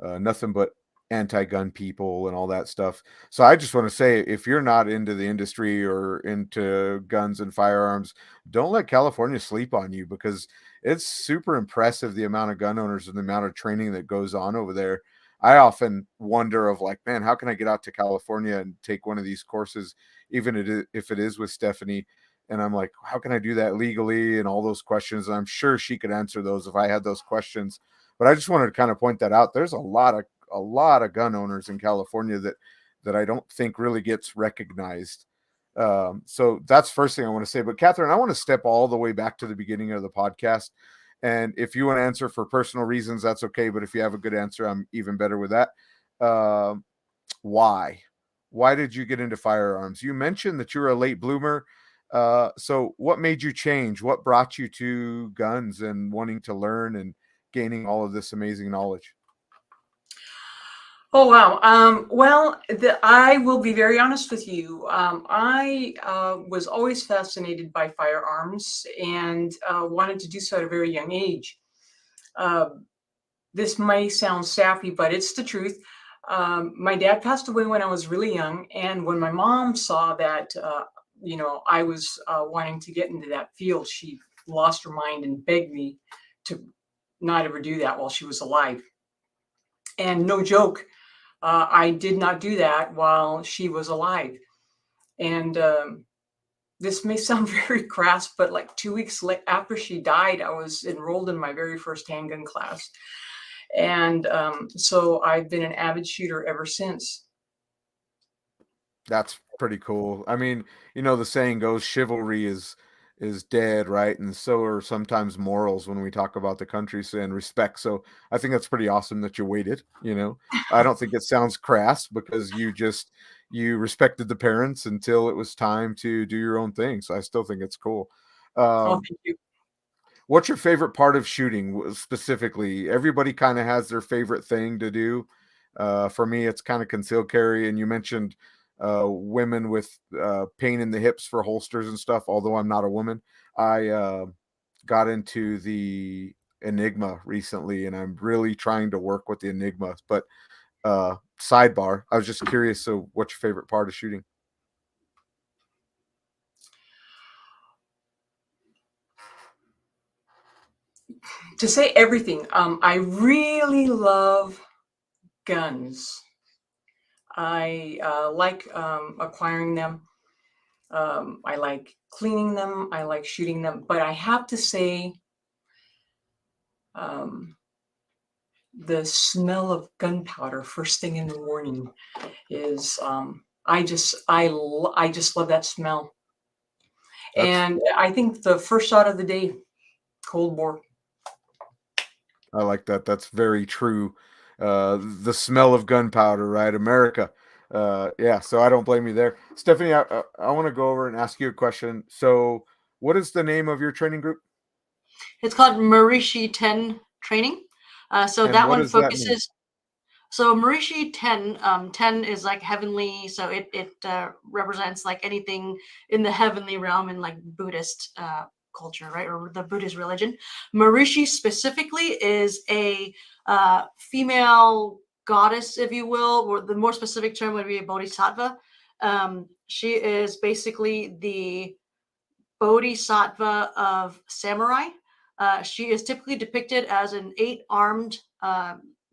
nothing but anti-gun people and all that stuff. So I just want to say, if you're not into the industry or into guns and firearms, don't let California sleep on you, because it's super impressive, the amount of gun owners and the amount of training that goes on over there. I often wonder of like, man, how can I get out to California and take one of these courses, even if it is with Stephanie? And I'm like, how can I do that legally? And all those questions. And I'm sure she could answer those if I had those questions. But I just wanted to kind of point that out. There's a lot of gun owners in California that I don't think really gets recognized. So that's first thing I want to say. But Catherine, I want to step all the way back to the beginning of the podcast. And if you want to answer for personal reasons, that's okay. But if you have a good answer, I'm even better with that. Why? Why did you get into firearms? You mentioned that you were a late bloomer. So what made you change? What brought you to guns and wanting to learn and gaining all of this amazing knowledge? Oh, wow. Well, I will be very honest with you. I was always fascinated by firearms and wanted to do so at a very young age. This may sound sappy, but it's the truth. My dad passed away when I was really young, and when my mom saw that, I was wanting to get into that field, she lost her mind and begged me to not ever do that while she was alive. And no joke, I did not do that while she was alive. And this may sound very crass, but like 2 weeks after she died, I was enrolled in my very first handgun class. And so I've been an avid shooter ever since. That's pretty cool. I mean, the saying goes, chivalry is dead, right? And so are sometimes morals when we talk about the country and respect. So I think that's pretty awesome that you waited. I don't think it sounds crass because you respected the parents until it was time to do your own thing. So I still think it's cool. Oh, thank you. What's your favorite part of shooting specifically? Everybody kind of has their favorite thing to do. For me, it's kind of concealed carry. And you mentioned women with pain in the hips for holsters and stuff. Although I'm not a woman, I got into the Enigma recently, and I'm really trying to work with the Enigma. But sidebar, I was just curious. So, what's your favorite part of shooting? To say everything, I really love guns. I like acquiring them. I like cleaning them. I like shooting them. But I have to say, the smell of gunpowder first thing in the morning is I just love that smell. And I think the first shot of the day, Cold War. I like that. That's very true. The smell of gunpowder, right? America. Yeah, so I don't blame you there. Stephanie, I want to go over and ask you a question. So, what is the name of your training group? It's called MarishiTen Training. So And that what one does that mean? focuses. So MarishiTen, 10 is like heavenly. So it represents like anything in the heavenly realm in like Buddhist culture, right? Or the Buddhist religion. Marishi specifically is a female goddess, if you will, or the more specific term would be a bodhisattva. She is basically the bodhisattva of samurai. She is typically depicted as an 8-armed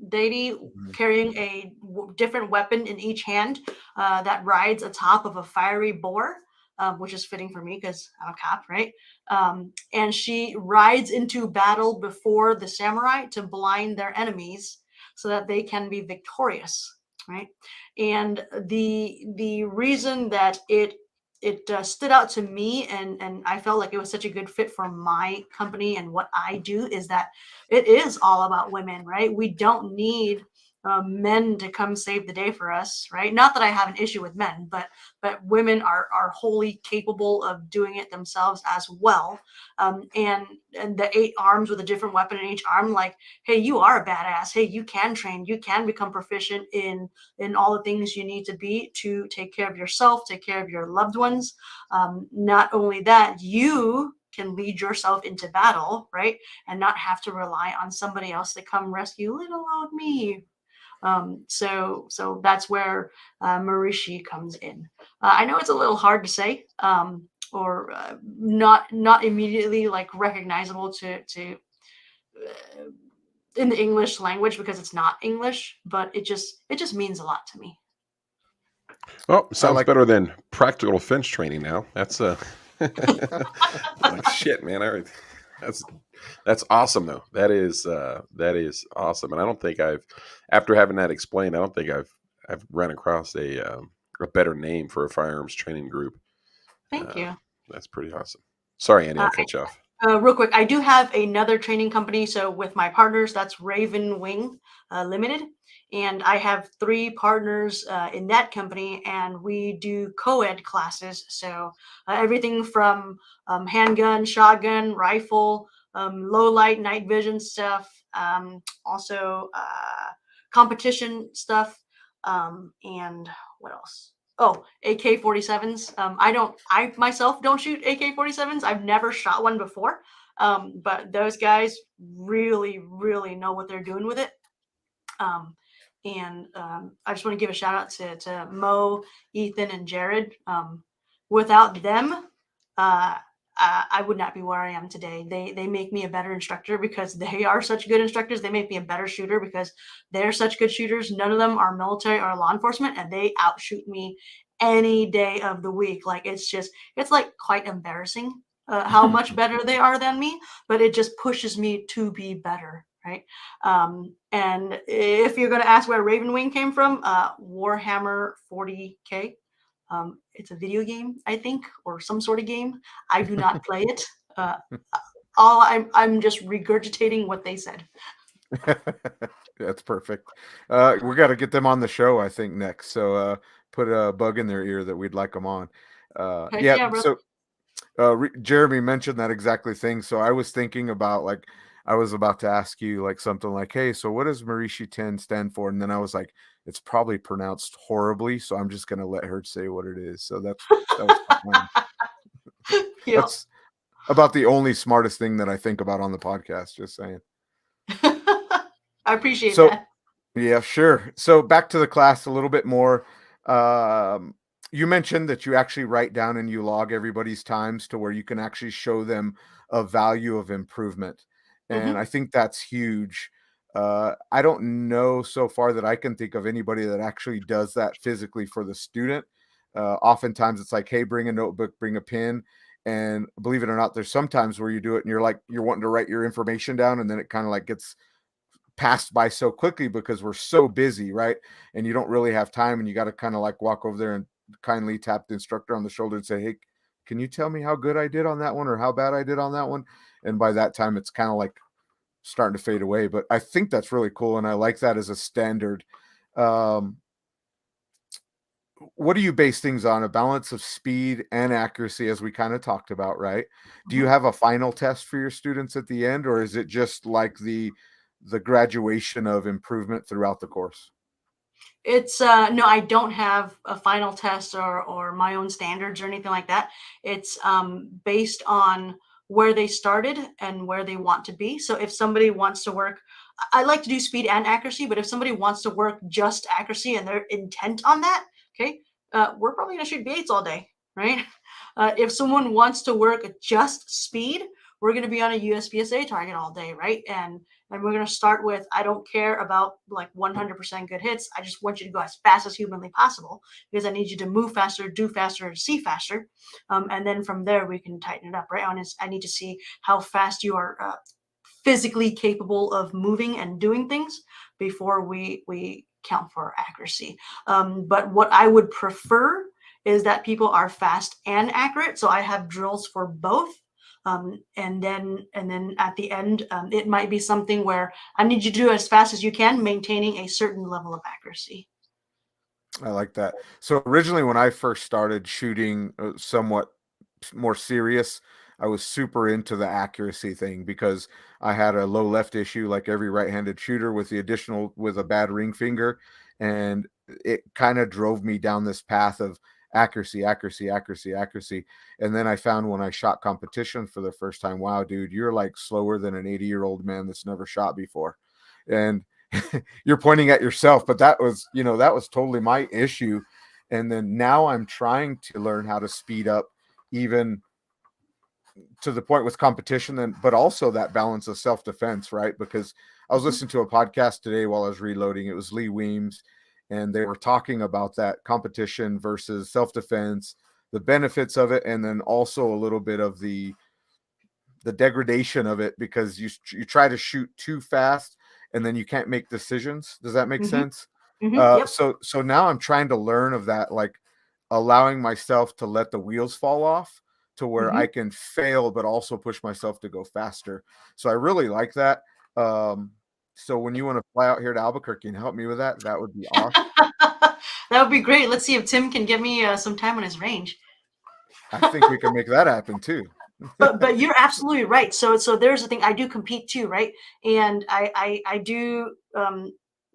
deity carrying a different weapon in each hand that rides atop of a fiery boar, which is fitting for me because I'm a cop, right? And she rides into battle before the samurai to blind their enemies so that they can be victorious, right? And the reason that it stood out to me and I felt like it was such a good fit for my company and what I do is that it is all about women, right? We don't need men to come save the day for us, right? Not that I have an issue with men, but women are wholly capable of doing it themselves as well. And the 8 arms with a different weapon in each arm, like, hey, you are a badass. Hey, you can train. You can become proficient in all the things you need to be to take care of yourself, take care of your loved ones. Not only that, you can lead yourself into battle, right? And not have to rely on somebody else to come rescue little old me. So that's where Marishi comes in. I know it's a little hard to say, or not immediately like recognizable to in the English language because it's not English, but it just means a lot to me. Well, sounds like- better than practical defense training now. That's like shit, man. That's awesome though. That is awesome. And I don't think after having that explained, I don't think I've run across a better name for a firearms training group. Thank you. That's pretty awesome. Sorry, Andy, I'll cut you off. Real quick, I do have another training company. So with my partners, that's Raven Wing Limited. And I have 3 partners in that company, and we do co-ed classes. So everything from handgun, shotgun, rifle, low light, night vision stuff, also competition stuff, and what else? Oh, AK-47s. I myself don't shoot AK-47s. I've never shot one before. But those guys really, really know what they're doing with it. And I just want to give a shout out to Mo, Ethan, and Jared. Without them, I would not be where I am today. They make me a better instructor because they are such good instructors. They make me a better shooter because they're such good shooters. None of them are military or law enforcement, and they outshoot me any day of the week. Like it's like quite embarrassing how much better they are than me, but it just pushes me to be better. Right. And if you're going to ask where Raven Wing came from, Warhammer 40K. It's a video game, I think, or some sort of game. I do not play it. I'm just regurgitating what they said. That's perfect. We got to get them on the show, I think, next. So put a bug in their ear that we'd like them on. Yeah. So Jeremy mentioned that exactly thing. So I was thinking about like, I was about to ask you like something like, hey, so what does MarishiTen stand for? And then I was like, it's probably pronounced horribly. So I'm just going to let her say what it is. So that was fine. Yep. That's about the only smartest thing that I think about on the podcast. Just saying. I appreciate that. Yeah, sure. So back to the class a little bit more. You mentioned that you actually write down and you log everybody's times to where you can actually show them a value of improvement. And I think that's huge. I don't know so far that I can think of anybody that actually does that physically for the student. Oftentimes it's like, hey, bring a notebook, bring a pen. And believe it or not, there's sometimes where you do it and you're wanting to write your information down, and then it kind of like gets passed by so quickly because we're so busy, right? And you don't really have time, and you got to kind of like walk over there and kindly tap the instructor on the shoulder and say, hey, can you tell me how good I did on that one or how bad I did on that one? And by that time, it's kind of like starting to fade away. But I think that's really cool, and I like that as a standard. What do you base things on? A balance of speed and accuracy, as we kind of talked about, right? Do you have a final test for your students at the end, or is it just like the graduation of improvement throughout the course? It's no, I don't have a final test or my own standards or anything like that. It's based on where they started and where they want to be. So if somebody wants to work, I like to do speed and accuracy, but if somebody wants to work just accuracy and they're intent on that, okay, we're probably gonna shoot B8s all day, right? If someone wants to work just speed, we're going to be on a USPSA target all day, right? And we're going to start with, I don't care about like 100% good hits. I just want you to go as fast as humanly possible because I need you to move faster, do faster, see faster. And then from there, we can tighten it up, right? I need to see how fast you are physically capable of moving and doing things before we count for accuracy. But what I would prefer is that people are fast and accurate. So I have drills for both. And then at the end, it might be something where I need you to do as fast as you can, maintaining a certain level of accuracy. I like that. So originally when I first started shooting somewhat more serious, I was super into the accuracy thing because I had a low left issue like every right-handed shooter with a bad ring finger. And it kind of drove me down this path of accuracy. And then I found when I shot competition for the first time, wow, dude, you're like slower than an 80-year-old man that's never shot before. And you're pointing at yourself, but that was totally my issue. And then now I'm trying to learn how to speed up even to the point with competition, but also that balance of self-defense, right? Because I was listening to a podcast today while I was reloading. It was Lee Weems, and they were talking about that competition versus self-defense, the benefits of it, and then also a little bit of the degradation of it because you try to shoot too fast and then you can't make decisions. Does that make sense? Yep. So now I'm trying to learn of that, like allowing myself to let the wheels fall off to where I can fail, but also push myself to go faster. So I really like that. So when you want to fly out here to Albuquerque and help me with that, that would be awesome. That would be great. Let's see if Tim can get me some time on his range. I think we can make that happen too. but you're absolutely right. So there's the thing. I do compete too, right? And I do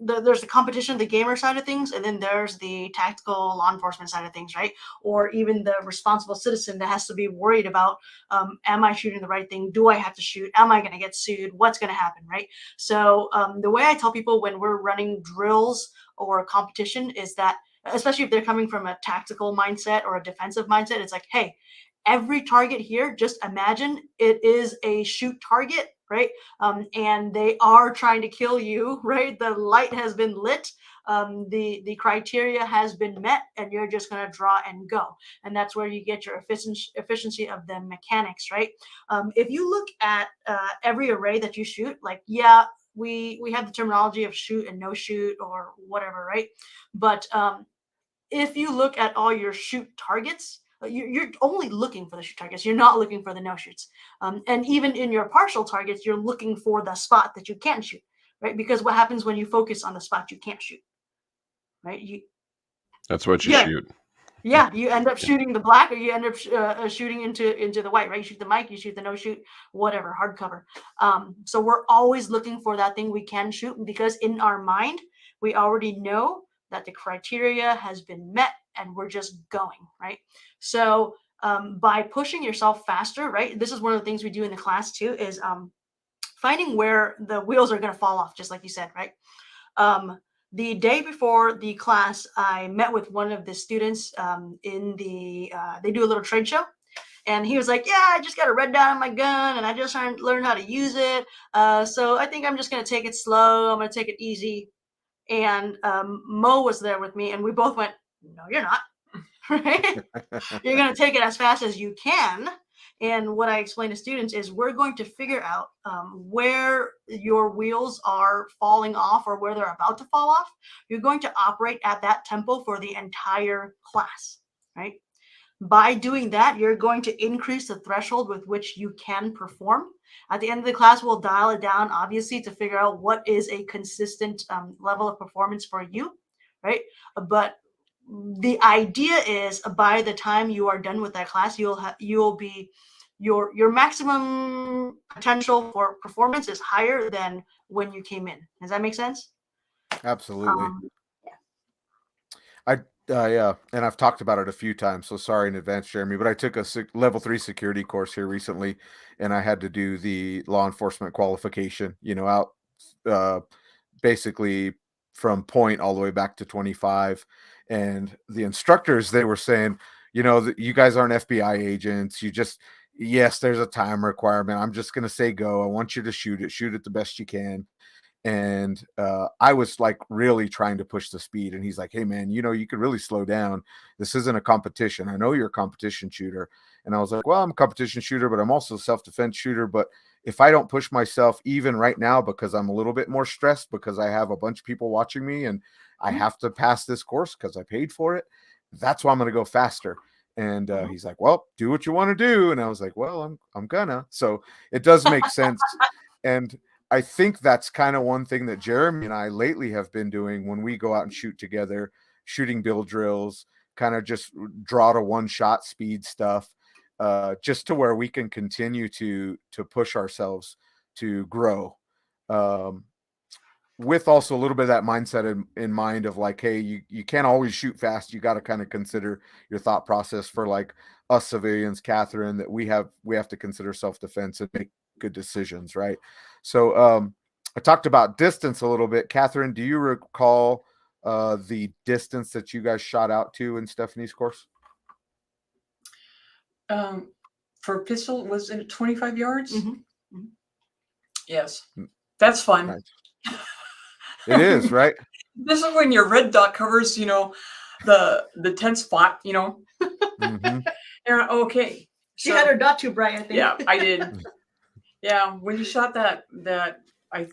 there's the competition, the gamer side of things, and then there's the tactical law enforcement side of things, right? Or even the responsible citizen that has to be worried about, am I shooting the right thing? Do I have to shoot? Am I going to get sued? What's going to happen, right? So the way I tell people when we're running drills or competition is that, especially if they're coming from a tactical mindset or a defensive mindset, it's like, hey, every target here, just imagine it is a shoot target, right? And they are trying to kill you, right? The light has been lit, the criteria has been met, and you're just going to draw and go. And that's where you get your efficiency of the mechanics, right? If you look at every array that you shoot, like, yeah, we have the terminology of shoot and no shoot or whatever, right? But if you look at all your shoot targets, you're only looking for the shoot targets. You're not looking for the no shoots. And even in your partial targets, you're looking for the spot that you can't shoot, right? Because what happens when you focus on the spot you can't shoot, right? That's what you Yeah. shoot. Yeah, you end up shooting the black, or you end up shooting into the white, right? You shoot the mic, you shoot the no shoot, whatever, hardcover. So we're always looking for that thing we can shoot, because in our mind, we already know that the criteria has been met and we're just going, right? So by pushing yourself faster, right? This is one of the things we do in the class too, is finding where the wheels are going to fall off, just like you said, right? The day before the class, I met with one of the students in the, they do a little trade show. And he was like, yeah, I just got a red dot on my gun and I just learned how to use it. So I think I'm just going to take it slow. I'm going to take it easy. And Mo was there with me and we both went, no, you're not. Right? You're going to take it as fast as you can. And what I explain to students is we're going to figure out where your wheels are falling off or where they're about to fall off. You're going to operate at that tempo for the entire class, right? By doing that, you're going to increase the threshold with which you can perform. At the end of the class, we'll dial it down, obviously, to figure out what is a consistent level of performance for you, right? But the idea is by the time you are done with that class, you'll be your maximum potential for performance is higher than when you came in. Does that make sense? Absolutely. Yeah, and I've talked about it a few times, so sorry in advance, Jeremy, but I took a level 3 security course here recently, and I had to do the law enforcement qualification, out basically from point all the way back to 25. And the instructors, they were saying, you guys aren't FBI agents. Yes, there's a time requirement. I'm just going to say go. I want you to shoot it the best you can. And I was like really trying to push the speed. And he's like, hey, man, you could really slow down. This isn't a competition. I know you're a competition shooter. And I was like, well, I'm a competition shooter, but I'm also a self-defense shooter. But if I don't push myself even right now, because I'm a little bit more stressed because I have a bunch of people watching me and I have to pass this course because I paid for it, that's why I'm going to go faster. And he's like, well, do what you want to do. And I was like, well, I'm gonna. So it does make sense. And I think that's kind of one thing that Jeremy and I lately have been doing when we go out and shoot together, shooting bill drills, kind of just draw to one shot speed stuff, just to where we can continue to push ourselves to grow. With also a little bit of that mindset in mind of like, hey, you can't always shoot fast. You got to kind of consider your thought process for like us civilians, Catherine, that we have to consider self-defense and make good decisions, right? So I talked about distance a little bit. Catherine, do you recall the distance that you guys shot out to in Stephanie's course? For pistol, was it 25 yards? Mm-hmm. Mm-hmm. Yes, that's fun. Nice. It is, right? This is when your red dot covers, the 10 spot, Mm-hmm. And okay. She had her dot too bright, I think. Yeah, I did. Yeah, when you shot that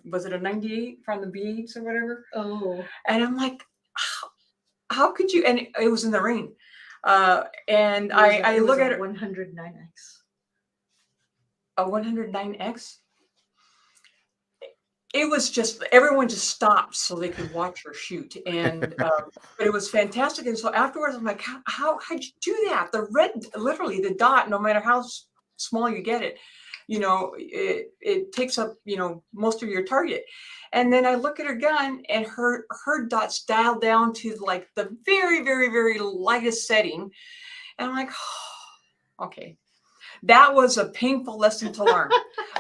was it a 98 from the B8s or whatever? Oh. And I'm like, how could you? And it was in the rain. And I look at it. 109X. A 109X. It was just, everyone just stopped so they could watch her shoot. And but it was fantastic. And so afterwards, I'm like, how'd you do that? The red, literally the dot, no matter how small you get it, it takes up, most of your target. And then I look at her gun, and her dots dialed down to like the very, very, very lightest setting. And I'm like, oh, okay. That was a painful lesson to learn,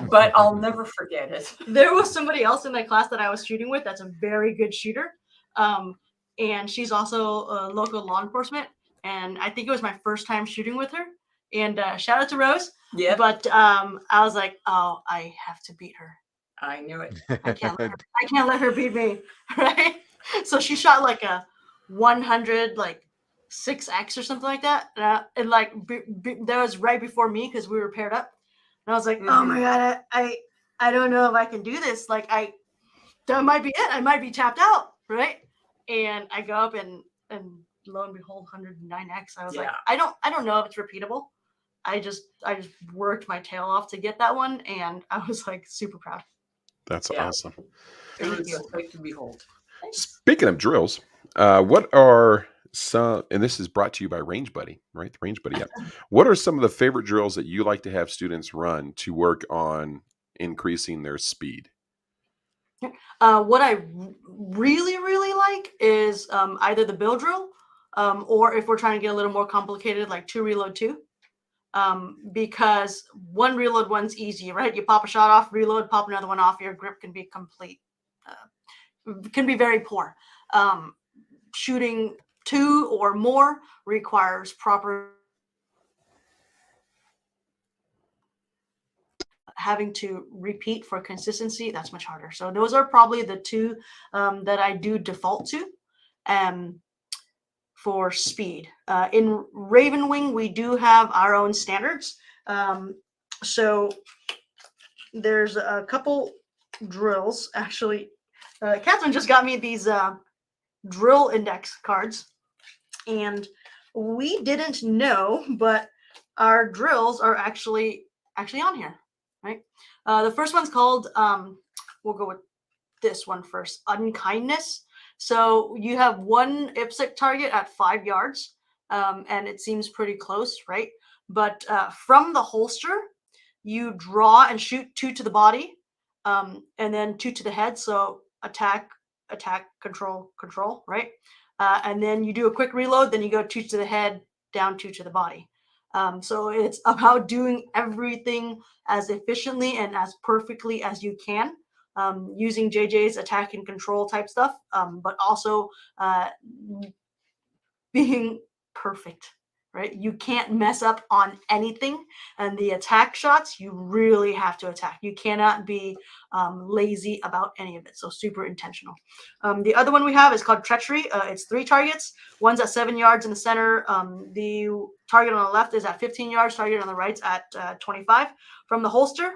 but I'll never forget it. There was somebody else in my class that I was shooting with that's a very good shooter. And she's also a local law enforcement. And I think it was my first time shooting with her. And shout out to Rose. Yeah. But I was like, oh, I have to beat her. I knew it. I can't let her beat me. Right. So she shot like a 100, like 6X or something like that. And like that was right before me because we were paired up. And I was like, oh my God, I don't know if I can do this. Like that might be it. I might be tapped out. Right. And I go up and lo and behold, 109X. I was like, I don't know if it's repeatable. I just worked my tail off to get that one. And I was like super proud. That's awesome. It was a sight to behold. Speaking of drills, what are some, and this is brought to you by RangeBuddy, right? The RangeBuddy app. What are some of the favorite drills that you like to have students run to work on increasing their speed? What I really, really like is either the bill drill or if we're trying to get a little more complicated, like 2 reload 2. Because 1 reload, 1's easy, right? You pop a shot off, reload, pop another one off. Your grip can be complete, can be very poor. Shooting 2 or more requires proper. Having to repeat for consistency, that's much harder. So those are probably the 2 that I do default to. For speed. In Raven Wing, we do have our own standards. So there's a couple drills. Actually, Catherine just got me these drill index cards. And we didn't know, but our drills are actually on here, right? The first one's called, we'll go with this one first, unkindness. So you have 1 IPSC target at 5 yards, and it seems pretty close, right? But from the holster, you draw and shoot 2 to the body, and then 2 to the head. So attack, control, right? And then you do a quick reload, then you go 2 to the head, down 2 to the body. So it's about doing everything as efficiently and as perfectly as you can. Using JJ's attack and control type stuff, but also being perfect, right? You can't mess up on anything. And the attack shots, you really have to attack. You cannot be lazy about any of it. So super intentional. The other one we have is called Treachery. It's 3 targets. One's at 7 yards in the center. The target on the left is at 15 yards. Target on the right's at 25. From the holster,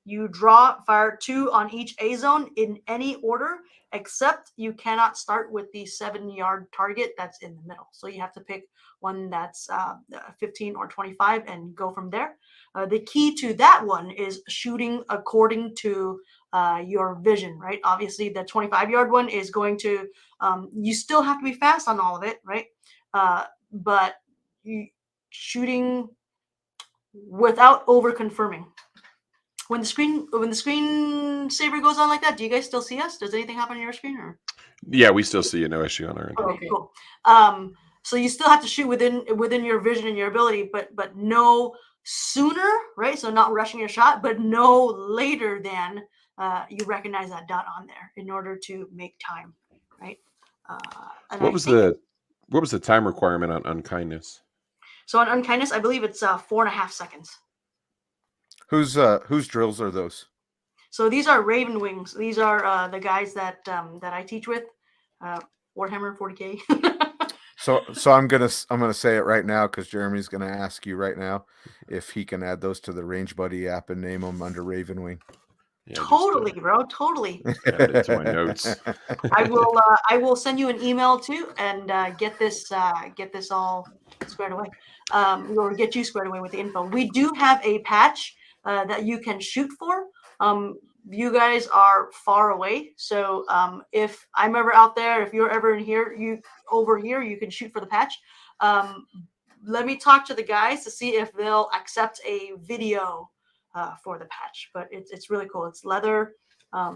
you draw, fire 2 on each A zone in any order, except you cannot start with the 7-yard target that's in the middle. So you have to pick one that's 15 or 25 and go from there. The key to that one is shooting according to your vision, right? Obviously, the 25-yard one is going to, you still have to be fast on all of it, right? But shooting without over confirming. When the screen saver goes on like that, do you guys still see us? Does anything happen on your screen? Or? Yeah, we still see you. No issue on our end. Okay, cool. So you still have to shoot within your vision and your ability, but no sooner, right? So not rushing your shot, but no later than you recognize that dot on there in order to make time, right? What was the time requirement on unkindness? So on unkindness, I believe it's 4.5 seconds. Whose drills are those? So these are Raven Wings. These are the guys that I teach with, Warhammer 40K. So I'm gonna say it right now because Jeremy's gonna ask you right now if he can add those to the RangeBuddy app and name them under Raven Wing. Yeah, totally, bro. Totally. Add it to my notes. I will send you an email too and get this all squared away. Or get you squared away with the info. We do have a patch that you can shoot for. You guys are far away, so if I'm ever out there, if you're ever over here, you can shoot for the patch. Let me talk to the guys to see if they'll accept a video for the patch. But it's really cool. It's leather. I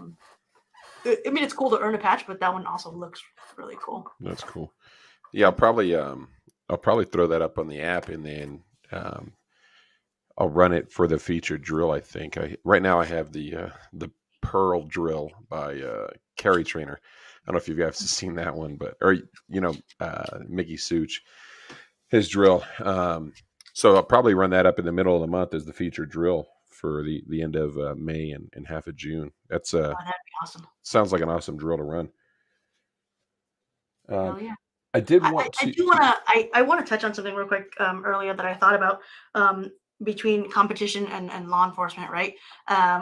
mean, it's cool to earn a patch, but that one also looks really cool. That's cool. Yeah, I'll probably throw that up on the app, and then I'll run it for the featured drill. I think right now I have the Pearl drill by Carry Trainer. I don't know if you guys have seen that one, Mickey Such, his drill. So I'll probably run that up in the middle of the month as the featured drill for the end of May and half of June. That's That'd be awesome. sounds like an awesome drill to run. Oh yeah. I did want to. I want to touch on something real quick earlier that I thought about between competition and law enforcement, right?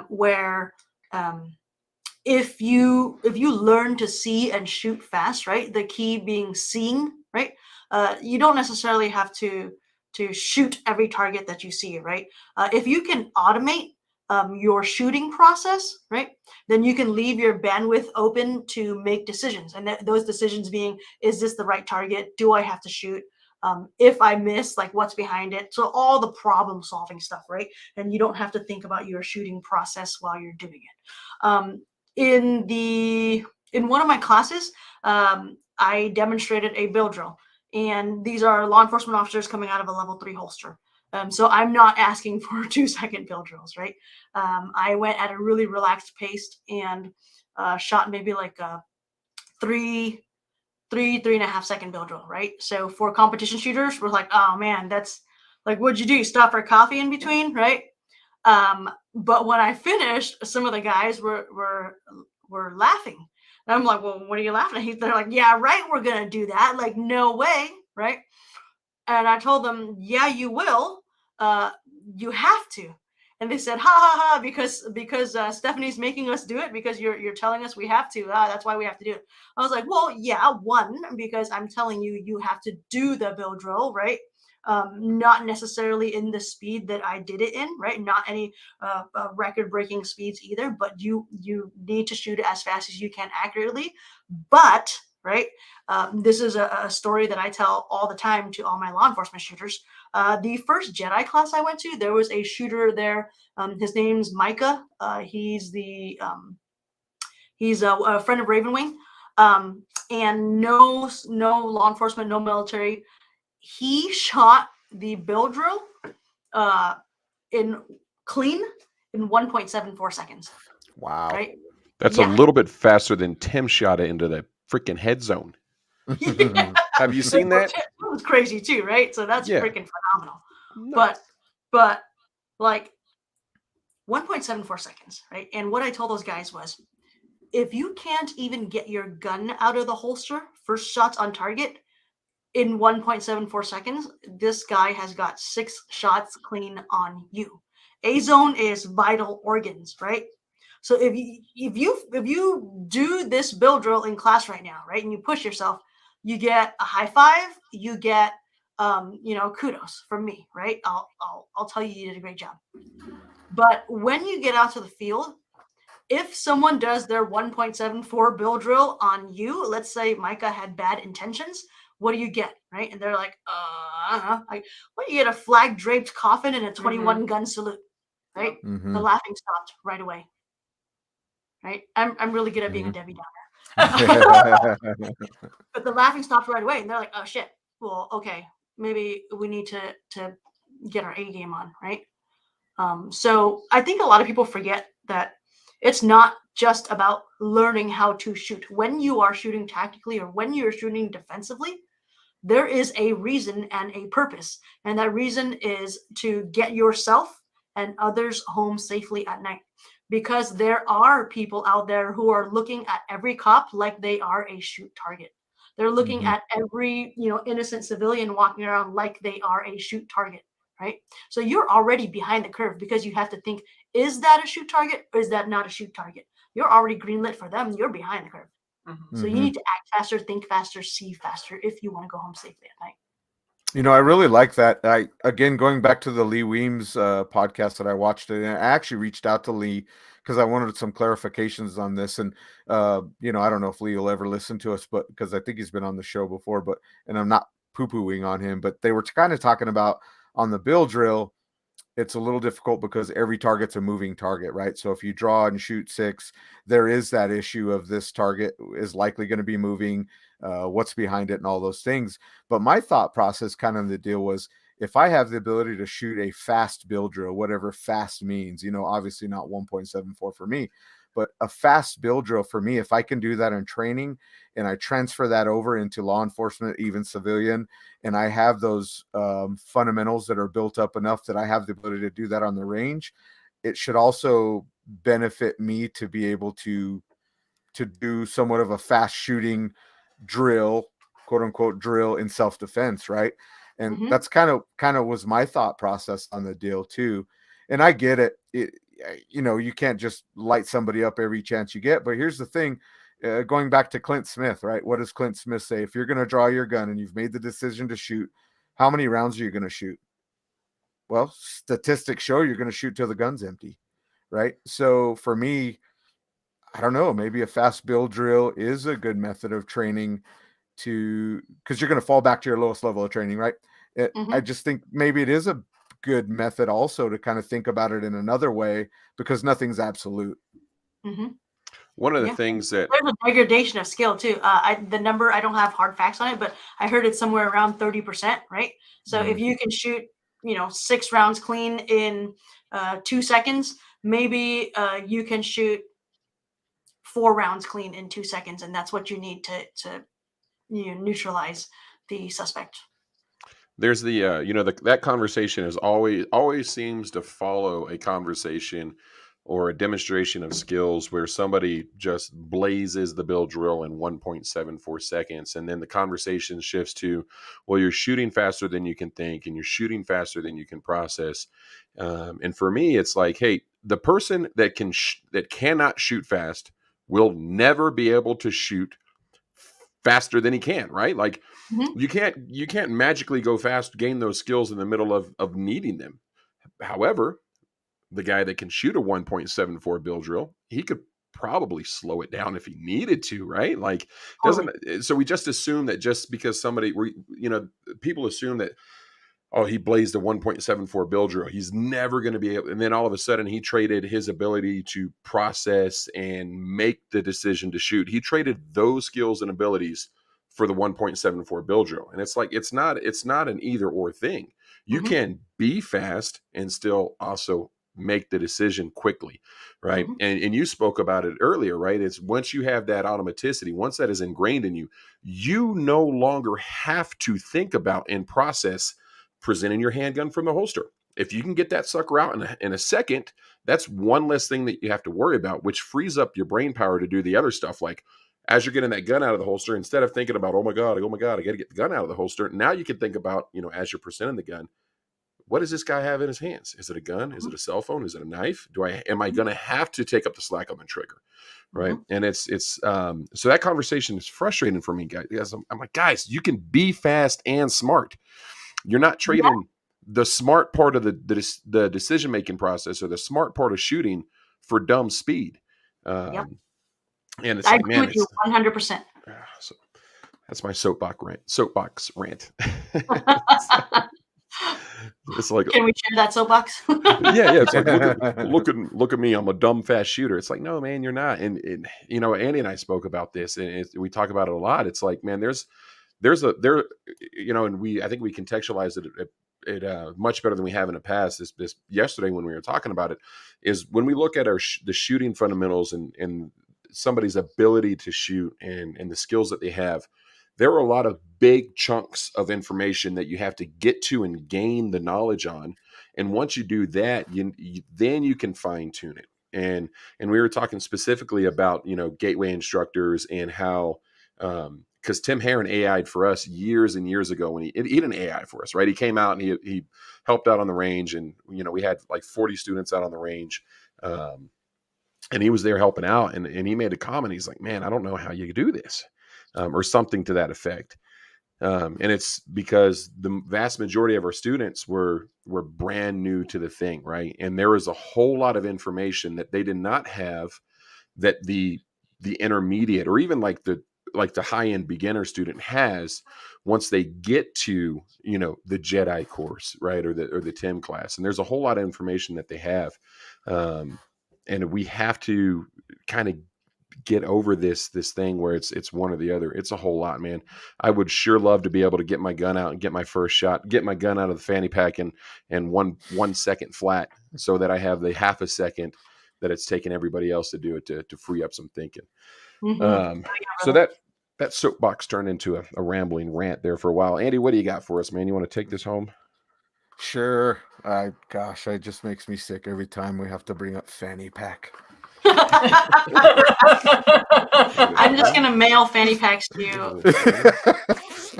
Where if you learn to see and shoot fast, right? The key being seeing, right? You don't necessarily have to shoot every target that you see, right? If you can automate your shooting process, right, then you can leave your bandwidth open to make decisions. And those decisions being, is this the right target? Do I have to shoot? If I miss, like what's behind it? So all the problem solving stuff, right? And you don't have to think about your shooting process while you're doing it. In one of my classes, I demonstrated a bill drill. And these are law enforcement officers coming out of a level 3 holster. So I'm not asking for 2-second bill drills, right? I went at a really relaxed pace and shot maybe like a 3.5 second bill drill, right? So for competition shooters, we're like, oh man, that's like, what'd you do? Stop for coffee in between, right? But when I finished, some of the guys were laughing. And I'm like, well, what are you laughing at? They're like, yeah, right, we're gonna do that. Like, no way, right? And I told them, yeah, you will. You have to. And they said, ha ha ha, because Stephanie's making us do it, because you're telling us we have to. That's why we have to do it. I was like, well, yeah, one, because I'm telling you have to do the bill drill, right? Not necessarily in the speed that I did it in, right? Not any record-breaking speeds either, but you need to shoot it as fast as you can accurately. But right, this is a story that I tell all the time to all my law enforcement shooters. The first Jedi class I went to, there was a shooter there. His name's Micah. He's a friend of Ravenwing, and no law enforcement, no military. He shot the bill drill in 1.74 seconds. Wow. Right? That's a little bit faster than Tim shot it into the freaking head zone. Yeah. Have you seen that? It was crazy too, right? So that's freaking phenomenal. Nice. But like 1.74 seconds, right? And what I told those guys was, if you can't even get your gun out of the holster, first shots on target, in 1.74 seconds, this guy has got 6 shots clean on you. A zone is vital organs, right? So if you do this bill drill in class right now, right, and you push yourself, you get a high five, you get kudos from me, right? I'll tell you did a great job. But when you get out to the field, if someone does their 1.74 bill drill on you, let's say Micah had bad intentions, what do you get, right? And they're like, what do you get? A flag draped coffin and a 21 gun salute, right? Mm-hmm. The laughing stopped right away, right? I'm really good at being a Debbie Downer, but the laughing stopped right away, and they're like, oh shit, well, okay, maybe we need to get our A game on, right? So I think a lot of people forget that it's not just about learning how to shoot. When you are shooting tactically or when you're shooting defensively, there is a reason and a purpose. And that reason is to get yourself and others home safely at night. Because there are people out there who are looking at every cop like they are a shoot target. They're looking at every innocent civilian walking around like they are a shoot target, right? So you're already behind the curve, because you have to think, is that a shoot target or is that not a shoot target? You're already greenlit for them. You're behind the curve. So you need to act faster, think faster, see faster if you want to go home safely at night. I really like that. Again, going back to the Lee Weems podcast that I watched, and I actually reached out to Lee because I wanted some clarifications on this. And, I don't know if Lee will ever listen to us, but because I think he's been on the show before, and I'm not poo-pooing on him, but they were kind of talking about on the bill drill, it's a little difficult because every target's a moving target, right? So if you draw and shoot 6, there is that issue of this target is likely going to be moving, what's behind it and all those things. But my thought process kind of the deal was, if I have the ability to shoot a fast build drill, whatever fast means, obviously not 1.74 for me, but a fast build drill for me, if I can do that in training and I transfer that over into law enforcement, even civilian, and I have those fundamentals that are built up enough that I have the ability to do that on the range, it should also benefit me to be able to do somewhat of a fast shooting drill, quote unquote drill, in self-defense, right? And that's kind of was my thought process on the deal too. And I get it. You can't just light somebody up every chance you get. But here's the thing, going back to Clint Smith, right? What does Clint Smith say? If you're going to draw your gun and you've made the decision to shoot, how many rounds are you going to shoot? Well, statistics show you're going to shoot till the gun's empty, right? So for me, I don't know, maybe a fast build drill is a good method of training, because you're going to fall back to your lowest level of training, right? I just think maybe it is a good method also to kind of think about it in another way, because nothing's absolute. One of the things that there's a degradation of skill too. The number, I don't have hard facts on it, but I heard it's somewhere around 30%, right? So if you can shoot, 6 rounds clean in 2 seconds, maybe you can shoot 4 rounds clean in 2 seconds, and that's what you need to neutralize the suspect. There's the that conversation is always seems to follow a conversation or a demonstration of skills where somebody just blazes the build drill in 1.74 seconds, and then the conversation shifts to, well, you're shooting faster than you can think, and you're shooting faster than you can process. And for me, it's like, hey, the person that cannot shoot fast will never be able to shoot faster than he can, right? Like you can't magically go fast, gain those skills in the middle of needing them. However, the guy that can shoot a 1.74 build drill, he could probably slow it down if he needed to, right? Like so we just assume that just because people assume that, oh, he blazed a 1.74 build drill, he's never going to be able, and then all of a sudden he traded his ability to process and make the decision to shoot. He traded those skills and abilities for the 1.74 build drill. And it's like, it's not an either or thing. You can be fast and still also make the decision quickly, right? And you spoke about it earlier, right? It's once you have that automaticity, once that is ingrained in you, you no longer have to think about and process presenting your handgun from the holster. If you can get that sucker out in a second, that's one less thing that you have to worry about, which frees up your brain power to do the other stuff. Like as you're getting that gun out of the holster, instead of thinking about, oh my God, I got to get the gun out of the holster. Now you can think about, as you're presenting the gun, what does this guy have in his hands? Is it a gun? Is it a cell phone? Is it a knife? Am I going to have to take up the slack on the trigger? Right. And it's so that conversation is frustrating for me, guys. I'm like, guys, you can be fast and smart. You're not trading the smart part of the decision-making process or the smart part of shooting for dumb speed. And it's I like, agree man, with you 100%. So that's my soapbox rant. It's like, can we share that soapbox? yeah. It's like, look at me. I'm a dumb fast shooter. It's like, no, man, you're not. And Andy and I spoke about this, and we talk about it a lot. It's like, man, and I think we contextualized it much better than we have in the past. This yesterday when we were talking about it is when we look at the shooting fundamentals and somebody's ability to shoot and the skills that they have. There are a lot of big chunks of information that you have to get to and gain the knowledge on. And once you do that, then you can fine tune it. And we were talking specifically about, gateway instructors and how, because Tim Herron AI'd for us years and years ago when he didn't AI for us, right? He came out and he helped out on the range, and, we had like 40 students out on the range. And he was there helping out, and he made a comment. He's like, man, I don't know how you do this. Or something to that effect. And it's because the vast majority of our students were brand new to the thing, right? And there was a whole lot of information that they did not have that the intermediate or even like the like the high-end beginner student has once they get to, you know, the Jedi course, right, or the TIM class. And there's a whole lot of information that they have, and we have to kind of get over this thing where it's one or the other. It's a whole lot, man. I would sure love to be able to get my gun out and get my first shot, get my gun out of the fanny pack and 1 second flat, so that I have the half a second that it's taken everybody else to do it to free up some thinking. So that soapbox turned into a rambling rant there for a while. Andy, what do you got for us, man? You want to take this home? Sure. Gosh, it just makes me sick every time we have to bring up fanny pack. I'm just gonna mail fanny packs to you.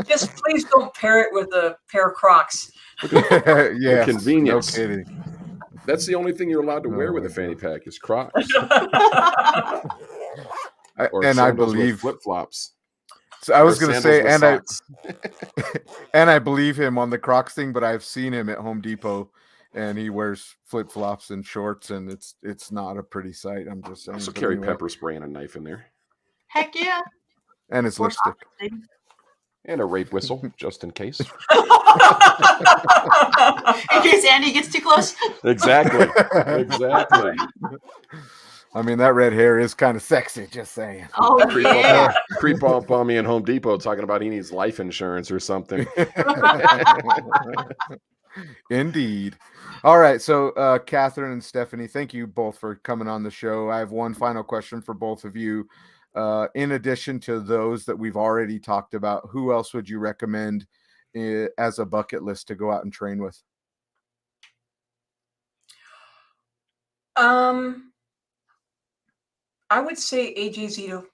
Just please don't pair it with a pair of Crocs. Yeah, convenience. No kidding. That's the only thing you're allowed to wear with a fanny pack is Crocs. I believe flip flops. So I was going to say, and I believe him on the Crocs thing, but I've seen him at Home Depot, and he wears flip flops and shorts, and it's not a pretty sight. I'm just saying. Also carry pepper spray and a knife in there. Heck yeah! And his lipstick. And a rape whistle, just in case. In case Andy gets too close. Exactly. I mean, that red hair is kind of sexy, just saying. Oh, yeah. Creep up on me in Home Depot talking about he needs life insurance or something. Indeed. All right. So, Catherine and Stephanie, thank you both for coming on the show. I have one final question for both of you. In addition to those that we've already talked about, who else would you recommend as a bucket list to go out and train with? I would say AJ Zito.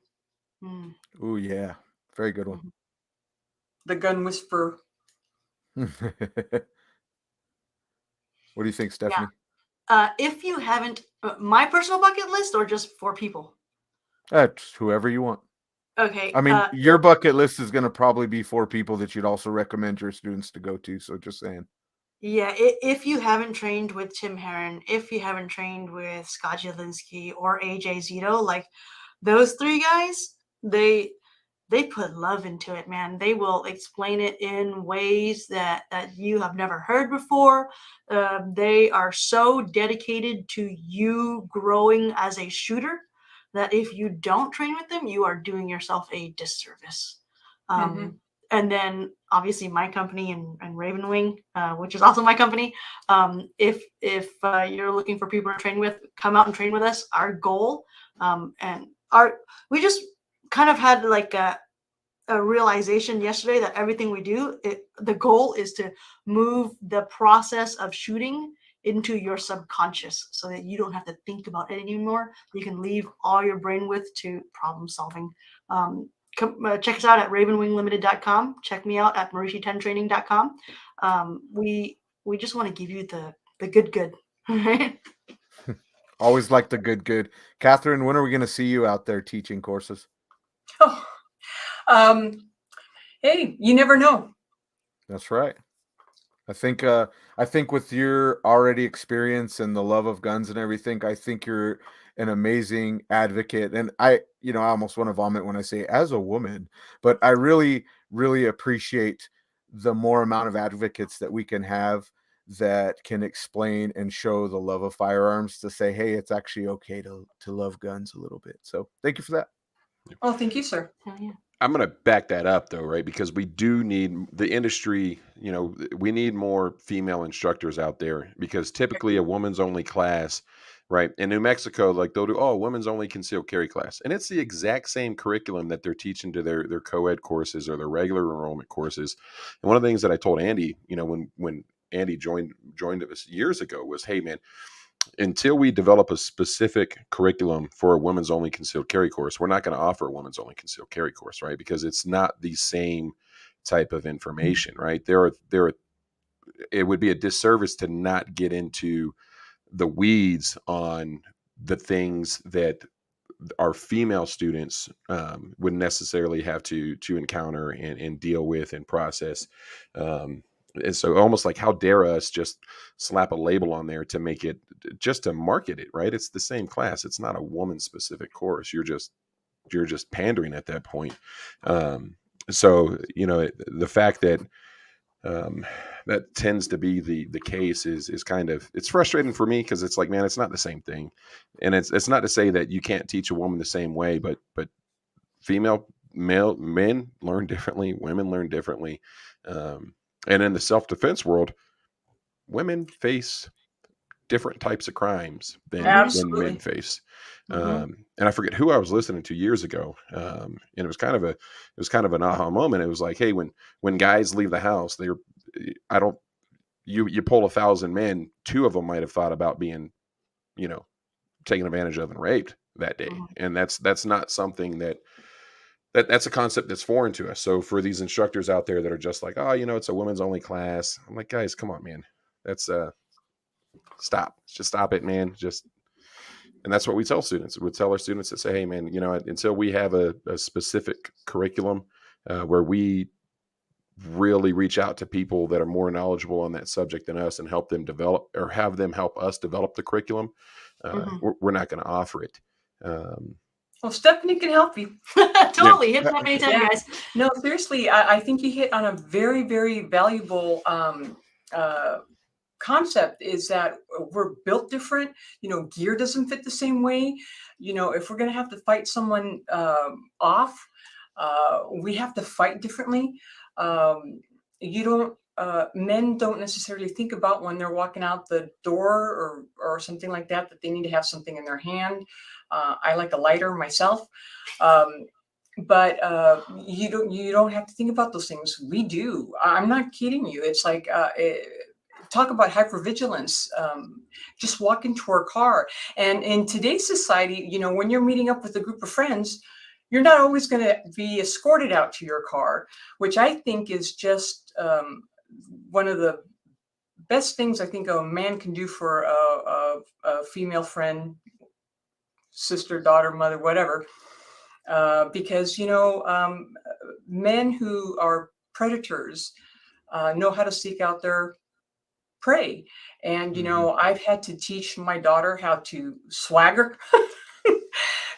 Oh, yeah. Very good one. The gun whisperer. What do you think, Stephanie? Yeah. If you haven't, my personal bucket list or just for people? Whoever you want. Okay. I mean, your bucket list is going to probably be for people that you'd also recommend your students to go to. So just saying. Yeah, if you haven't trained with Tim Herron, if you haven't trained with Scott Jelinski or AJ Zito, like those three guys, they put love into it, man. They will explain it in ways that you have never heard before. They are so dedicated to you growing as a shooter that if you don't train with them, you are doing yourself a disservice. And then obviously my company and Raven Wing, which is also my company. If you're looking for people to train with, come out and train with us. Our goal, we just kind of had like a realization yesterday that everything we do, the goal is to move the process of shooting into your subconscious so that you don't have to think about it anymore. You can leave all your brainwidth to problem solving. Check us out at RavenWingLimited.com. Check me out at MarishiTenTraining.com. We just want to give you the good. Always like the good. Catherine, when are we going to see you out there teaching courses? Hey, you never know. That's right. I think with your already experience and the love of guns and everything, I think you're an amazing advocate. And I almost want to vomit when I say as a woman, but I really, really appreciate the more amount of advocates that we can have that can explain and show the love of firearms to say, hey, it's actually okay to love guns a little bit. So thank you for that. Oh, thank you, sir. Yeah. I'm going to back that up though, right? Because we do need the industry, we need more female instructors out there because typically a woman's only class, right? In New Mexico, like they'll do, women's only concealed carry class. And it's the exact same curriculum that they're teaching to their co-ed courses or their regular enrollment courses. And one of the things that I told Andy, when Andy joined us years ago was, hey man, until we develop a specific curriculum for a women's only concealed carry course, we're not going to offer a women's only concealed carry course, right? Because it's not the same type of information, right? It would be a disservice to not get into the weeds on the things that our female students wouldn't necessarily have to encounter and deal with and process. And so almost like, how dare us just slap a label on there to make it, just to market it, right? It's the same class. It's not a woman specific course. You're just you're just pandering at that point. So, the fact that that tends to be the case is kind of, it's frustrating for me, because it's like, man, it's not the same thing. And it's not to say that you can't teach a woman the same way, but men learn differently, women learn differently. And in the self-defense world, women face different types of crimes than men face. And I forget who I was listening to years ago. And it was kind of an aha moment. It was like, hey, when guys leave the house, you poll 1,000 men, 2 of them might have thought about being, taken advantage of and raped that day. And that's not something that's a concept that's foreign to us. So for these instructors out there that are just like, oh, it's a women's only class, I'm like, guys, come on, man. That's stop. Just stop it, man. And that's what we tell students. We tell our students that say, hey, man, until we have a specific curriculum where we really reach out to people that are more knowledgeable on that subject than us and help them develop, or have them help us develop the curriculum, we're not going to offer it. Well, Stephanie can help you. Totally. Hit that anytime, guys. No, seriously, I think you hit on a very, very valuable concept, is that we're built different. Gear doesn't fit the same way. If we're going to have to fight someone off, we have to fight differently. Men don't necessarily think about when they're walking out the door or something like that they need to have something in their hand. I like a lighter myself. But you don't have to think about those things. We do. I'm not kidding you. It's like, talk about hypervigilance. Just walk into our car. And in today's society, when you're meeting up with a group of friends, you're not always going to be escorted out to your car, which I think is just one of the best things I think a man can do for a female friend, sister, daughter, mother, whatever. Because, men who are predators know how to seek out their prey. And, I've had to teach my daughter how to swagger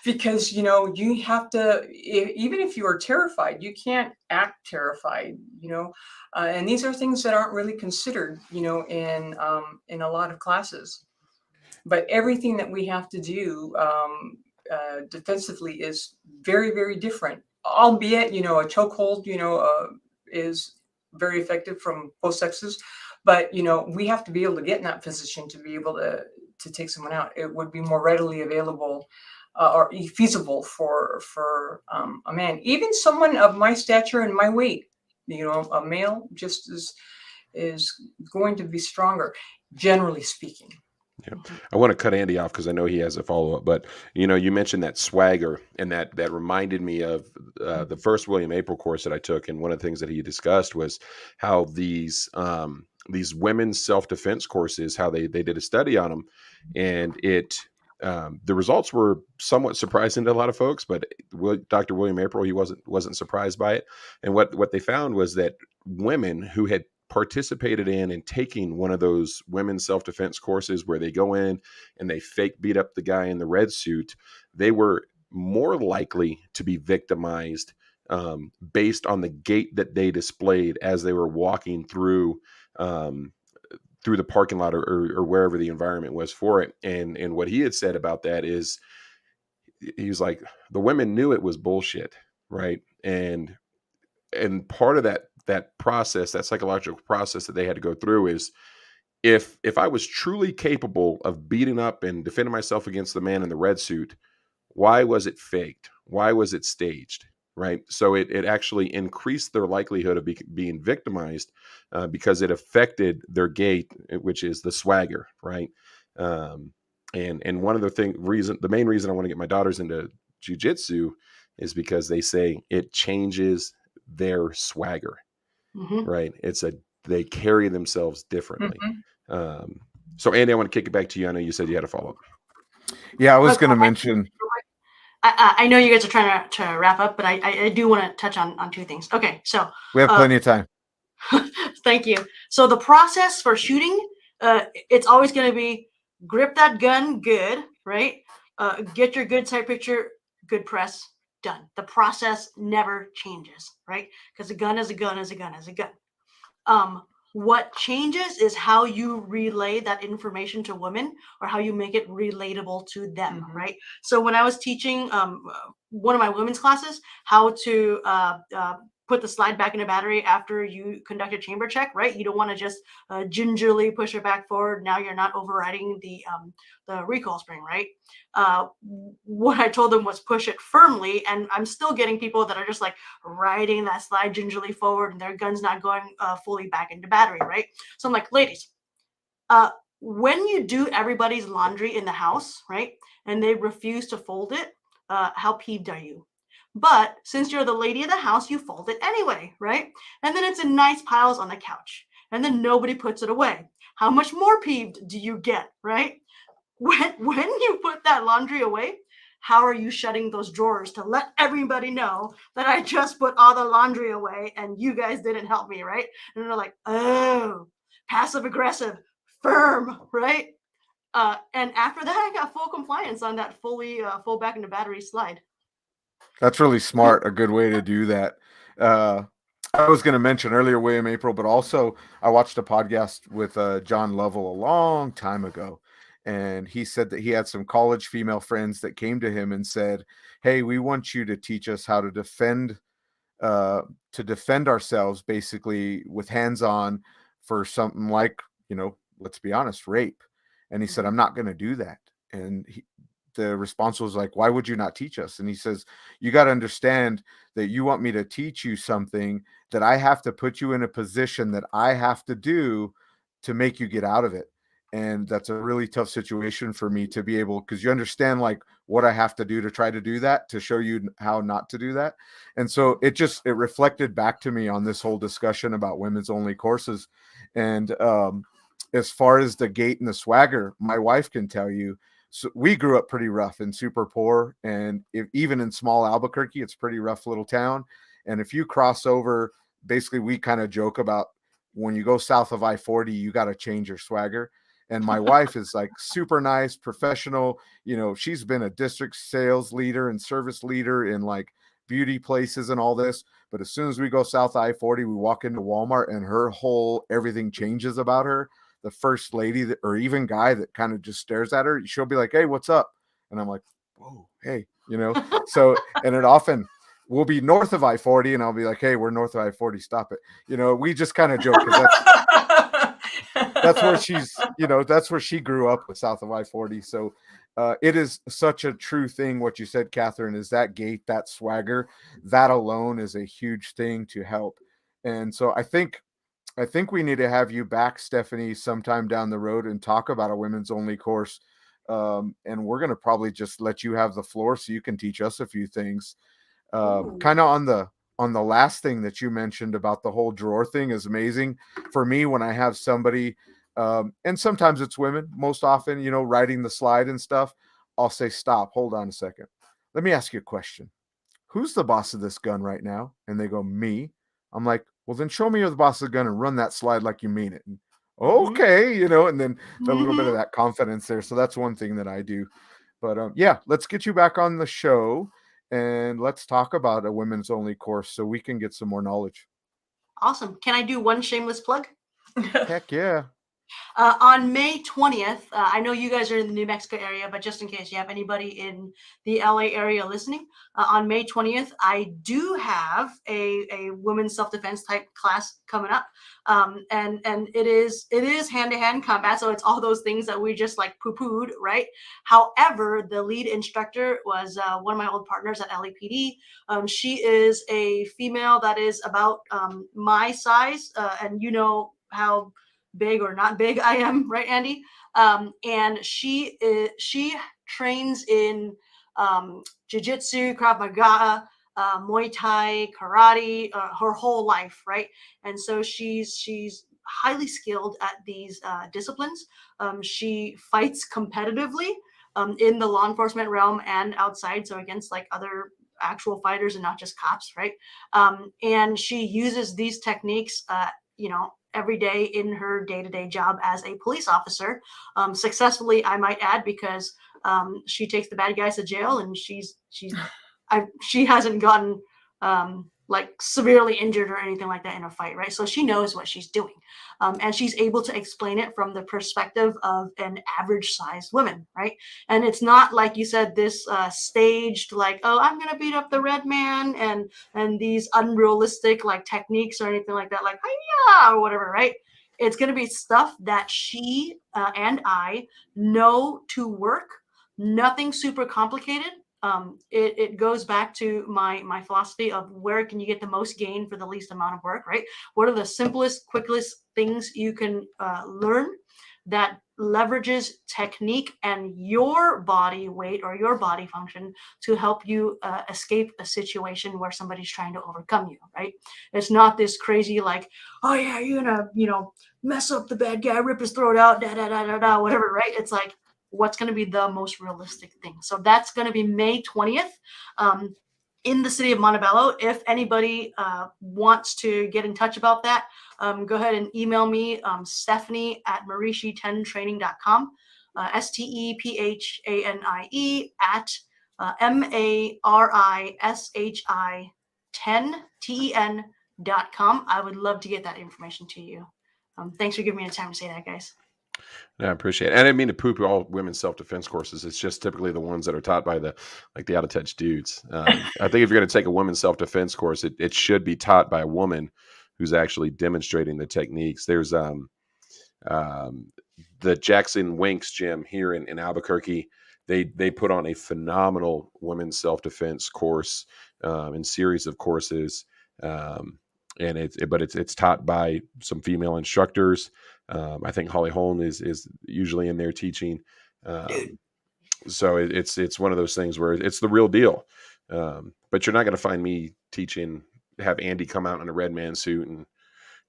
because, you have to, even if you are terrified, you can't act terrified, and these are things that aren't really considered, in a lot of classes. But everything that we have to do defensively is very, very different, albeit, a chokehold, is very effective from both sexes. But, we have to be able to get in that position to be able to take someone out. It would be more readily available or feasible for a man, even someone of my stature and my weight. A male just is going to be stronger, generally speaking. Yeah. I want to cut Andy off because I know he has a follow-up, but you mentioned that swagger, and that reminded me of the first William April course that I took. And one of the things that he discussed was how these women's self-defense courses, how they did a study on them, and the results were somewhat surprising to a lot of folks, but Dr. William April, he wasn't surprised by it. And what they found was that women who had participated in and taking one of those women's self-defense courses where they go in and they fake beat up the guy in the red suit, they were more likely to be victimized based on the gait that they displayed as they were walking through the parking lot or wherever the environment was for it. And what he had said about that is, he was like, the women knew it was bullshit, right? And part of that process, that psychological process that they had to go through is, if I was truly capable of beating up and defending myself against the man in the red suit, why was it faked? Why was it staged? Right. So it actually increased their likelihood of being victimized because it affected their gait, which is the swagger. Right. And one of the main reason I want to get my daughters into jiu-jitsu is because they say it changes their swagger. Right. They carry themselves differently. So Andy, I want to kick it back to you. I know you said you had a follow-up. Yeah, I was going to mention. I know you guys are trying to wrap up, but I do want to touch on two things. Okay, so we have plenty of time. Thank you. So the process for shooting, it's always going to be grip that gun good, right? Get your good sight picture, good press, done. The process never changes, right? Because a gun is a gun is a gun is a gun. What changes is how you relay that information to women, or how you make it relatable to them, right? So when I was teaching one of my women's classes, how to put the slide back in a battery after you conduct a chamber check, right? You don't want to just gingerly push it back forward. Now you're not overriding the recoil spring, right? What I told them was push it firmly, and I'm still getting people that are just like riding that slide gingerly forward and their gun's not going fully back into battery, right? So I'm like, ladies, when you do everybody's laundry in the house, right, and they refuse to fold it, how peeved are you? But since you're the lady of the house, you fold it anyway, right? And then it's in nice piles on the couch, and then nobody puts it away. How much more peeved do you get, right? When you put that laundry away, how are you shutting those drawers to let everybody know that I just put all the laundry away and you guys didn't help me, right? And they're like, oh, passive aggressive, firm, right? And after that, I got full compliance on that fully full back into battery slide. That's really smart. A good way to do that. I was going to mention earlier, William April, but also I watched a podcast with John Lovell a long time ago. And he said that he had some college female friends that came to him and said, hey, we want you to teach us how to defend ourselves, basically with hands on, for something like, let's be honest, rape. And he said, I'm not going to do that. And the response was like, why would you not teach us? And he says, you got to understand that you want me to teach you something that I have to put you in a position that I have to do to make you get out of it. And that's a really tough situation for me to be able, because you understand like what I have to do to try to do that, to show you how not to do that. And so it reflected back to me on this whole discussion about women's only courses. And as far as the gait and the swagger, my wife can tell you, so we grew up pretty rough and super poor. And even in small Albuquerque, it's a pretty rough little town. And if you cross over, basically we kind of joke about when you go south of I-40, you got to change your swagger. And my wife is like super nice, professional. She's been a district sales leader and service leader in like beauty places and all this. But as soon as we go south I-40, we walk into Walmart and everything changes about her. The first lady or even guy that kind of just stares at her, she'll be like, hey, what's up? And I'm like, whoa, hey, so, and it often will be north of I-40 and I'll be like, hey, we're north of I-40, stop it. We just kind of joke because that's where that's where she grew up, with south of I-40. So it is such a true thing. What you said, Catherine, is that gait, that swagger, that alone is a huge thing to help. And so I think we need to have you back, Stephanie, sometime down the road and talk about a women's only course. And we're going to probably just let you have the floor so you can teach us a few things. Kind of on the last thing that you mentioned about the whole drawer thing is amazing for me when I have somebody, and sometimes it's women, most often, riding the slide and stuff. I'll say, stop, hold on a second. Let me ask you a question. Who's the boss of this gun right now? And they go, me. I'm like, well, then show me you're the boss of the gun and run that slide like you mean it. And, okay, and then a little bit of that confidence there. So that's one thing that I do. But yeah, let's get you back on the show and let's talk about a women's only course so we can get some more knowledge. Awesome. Can I do one shameless plug? Heck yeah. On May 20th, I know you guys are in the New Mexico area, but just in case you have anybody in the LA area listening, on May 20th, I do have a women's self-defense type class coming up. And it is hand-to-hand combat. So it's all those things that we just like poo-pooed, right? However, the lead instructor was one of my old partners at LAPD. She is a female that is about my size, and how big or not big I am, right, Andy? And she trains in jiu-jitsu, Krav Maga, Muay Thai, karate, her whole life, right? And so she's highly skilled at these disciplines. She fights competitively in the law enforcement realm and outside, so against like other actual fighters and not just cops, right? And she uses these techniques, every day in her day-to-day job as a police officer, successfully, I might add, because she takes the bad guys to jail, and she's she hasn't gotten like severely injured or anything like that in a fight, right? So she knows what she's doing, and she's able to explain it from the perspective of an average sized woman, right? And it's not like you said, this staged like, oh, I'm gonna beat up the red man, and these unrealistic like techniques or anything like that, like hiya or whatever, right? It's gonna be stuff that she and I know to work. Nothing super complicated. It goes back to my philosophy of where can you get the most gain for the least amount of work, right? What are the simplest, quickest things you can learn that leverages technique and your body weight or your body function to help you escape a situation where somebody's trying to overcome you, right? It's not this crazy like, oh yeah, you're gonna mess up the bad guy, rip his throat out, da da da da da, whatever, right? It's like, what's going to be the most realistic thing. So that's going to be May 20th in the city of Montebello. If anybody wants to get in touch about that, go ahead and email me, Stephanie at MarishiTenTraining.com, STEPHANIE at MARISHI10TEN.com. I would love to get that information to you. Thanks for giving me the time to say that, guys. Yeah, I appreciate it. And I didn't mean to poo-poo all women's self-defense courses. It's just typically the ones that are taught by the out-of-touch dudes. I think if you're going to take a women's self-defense course, it should be taught by a woman who's actually demonstrating the techniques. There's the Jackson Winks gym here in Albuquerque. They put on a phenomenal women's self-defense course and series of courses. And it's taught by some female instructors. I think Holly Holm is usually in there teaching. So it's one of those things where it's the real deal. But you're not going to find me teaching, have Andy come out in a red man suit and,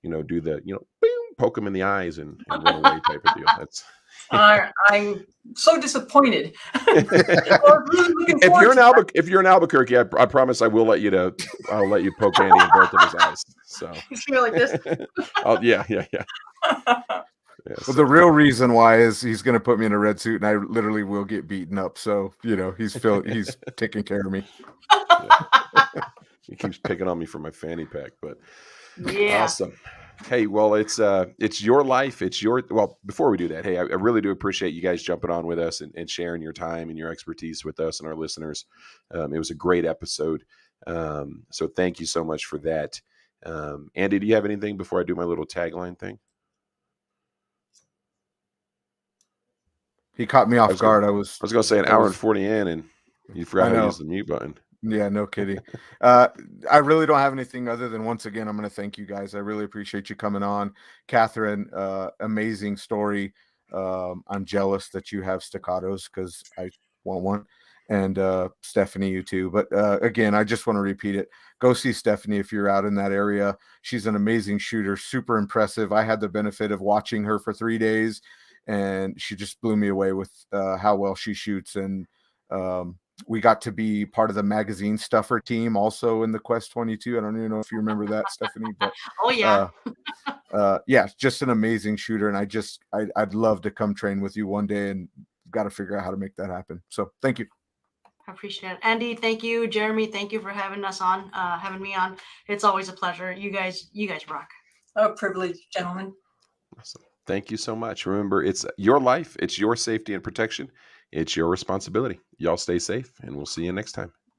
do the, boom, poke him in the eyes and run away type of deal. That's I'm so disappointed. If you're in Albuquerque, I promise I will let you I'll let you poke Andy in both of his eyes. So He's gonna be like this. Yeah. Well, the real reason why is he's going to put me in a red suit, and I literally will get beaten up. So he's taking care of me. Yeah. He keeps picking on me for my fanny pack, but yeah. Awesome. Hey, well, it's your life. Well, before we do that, hey, I really do appreciate you guys jumping on with us and sharing your time and your expertise with us and our listeners. It was a great episode. So thank you so much for that. Andy, do you have anything before I do my little tagline thing? He caught me off guard. I was going to say an hour and 40 in, and you forgot how to use the mute button. Yeah, no kidding. I really don't have anything other than, once again, I'm going to thank you guys. I really appreciate you coming on. Catherine, amazing story. I'm jealous that you have staccatos because I want one. And Stephanie, you too. But again, I just want to repeat it. Go see Stephanie if you're out in that area. She's an amazing shooter, super impressive. I had the benefit of watching her for 3 days, and she just blew me away with how well she shoots. And we got to be part of the magazine stuffer team also in the Quest 22. I don't even know if you remember that, Stephanie. But oh yeah. Yeah, just an amazing shooter. And I'd love to come train with you one day, and got to figure out how to make that happen. So thank you. I appreciate it. Andy, thank you. Jeremy, thank you for having us on, having me on. It's always a pleasure. You guys rock. Oh, privilege, gentlemen. Awesome. Thank you so much. Remember, it's your life. It's your safety and protection. It's your responsibility. Y'all stay safe, and we'll see you next time.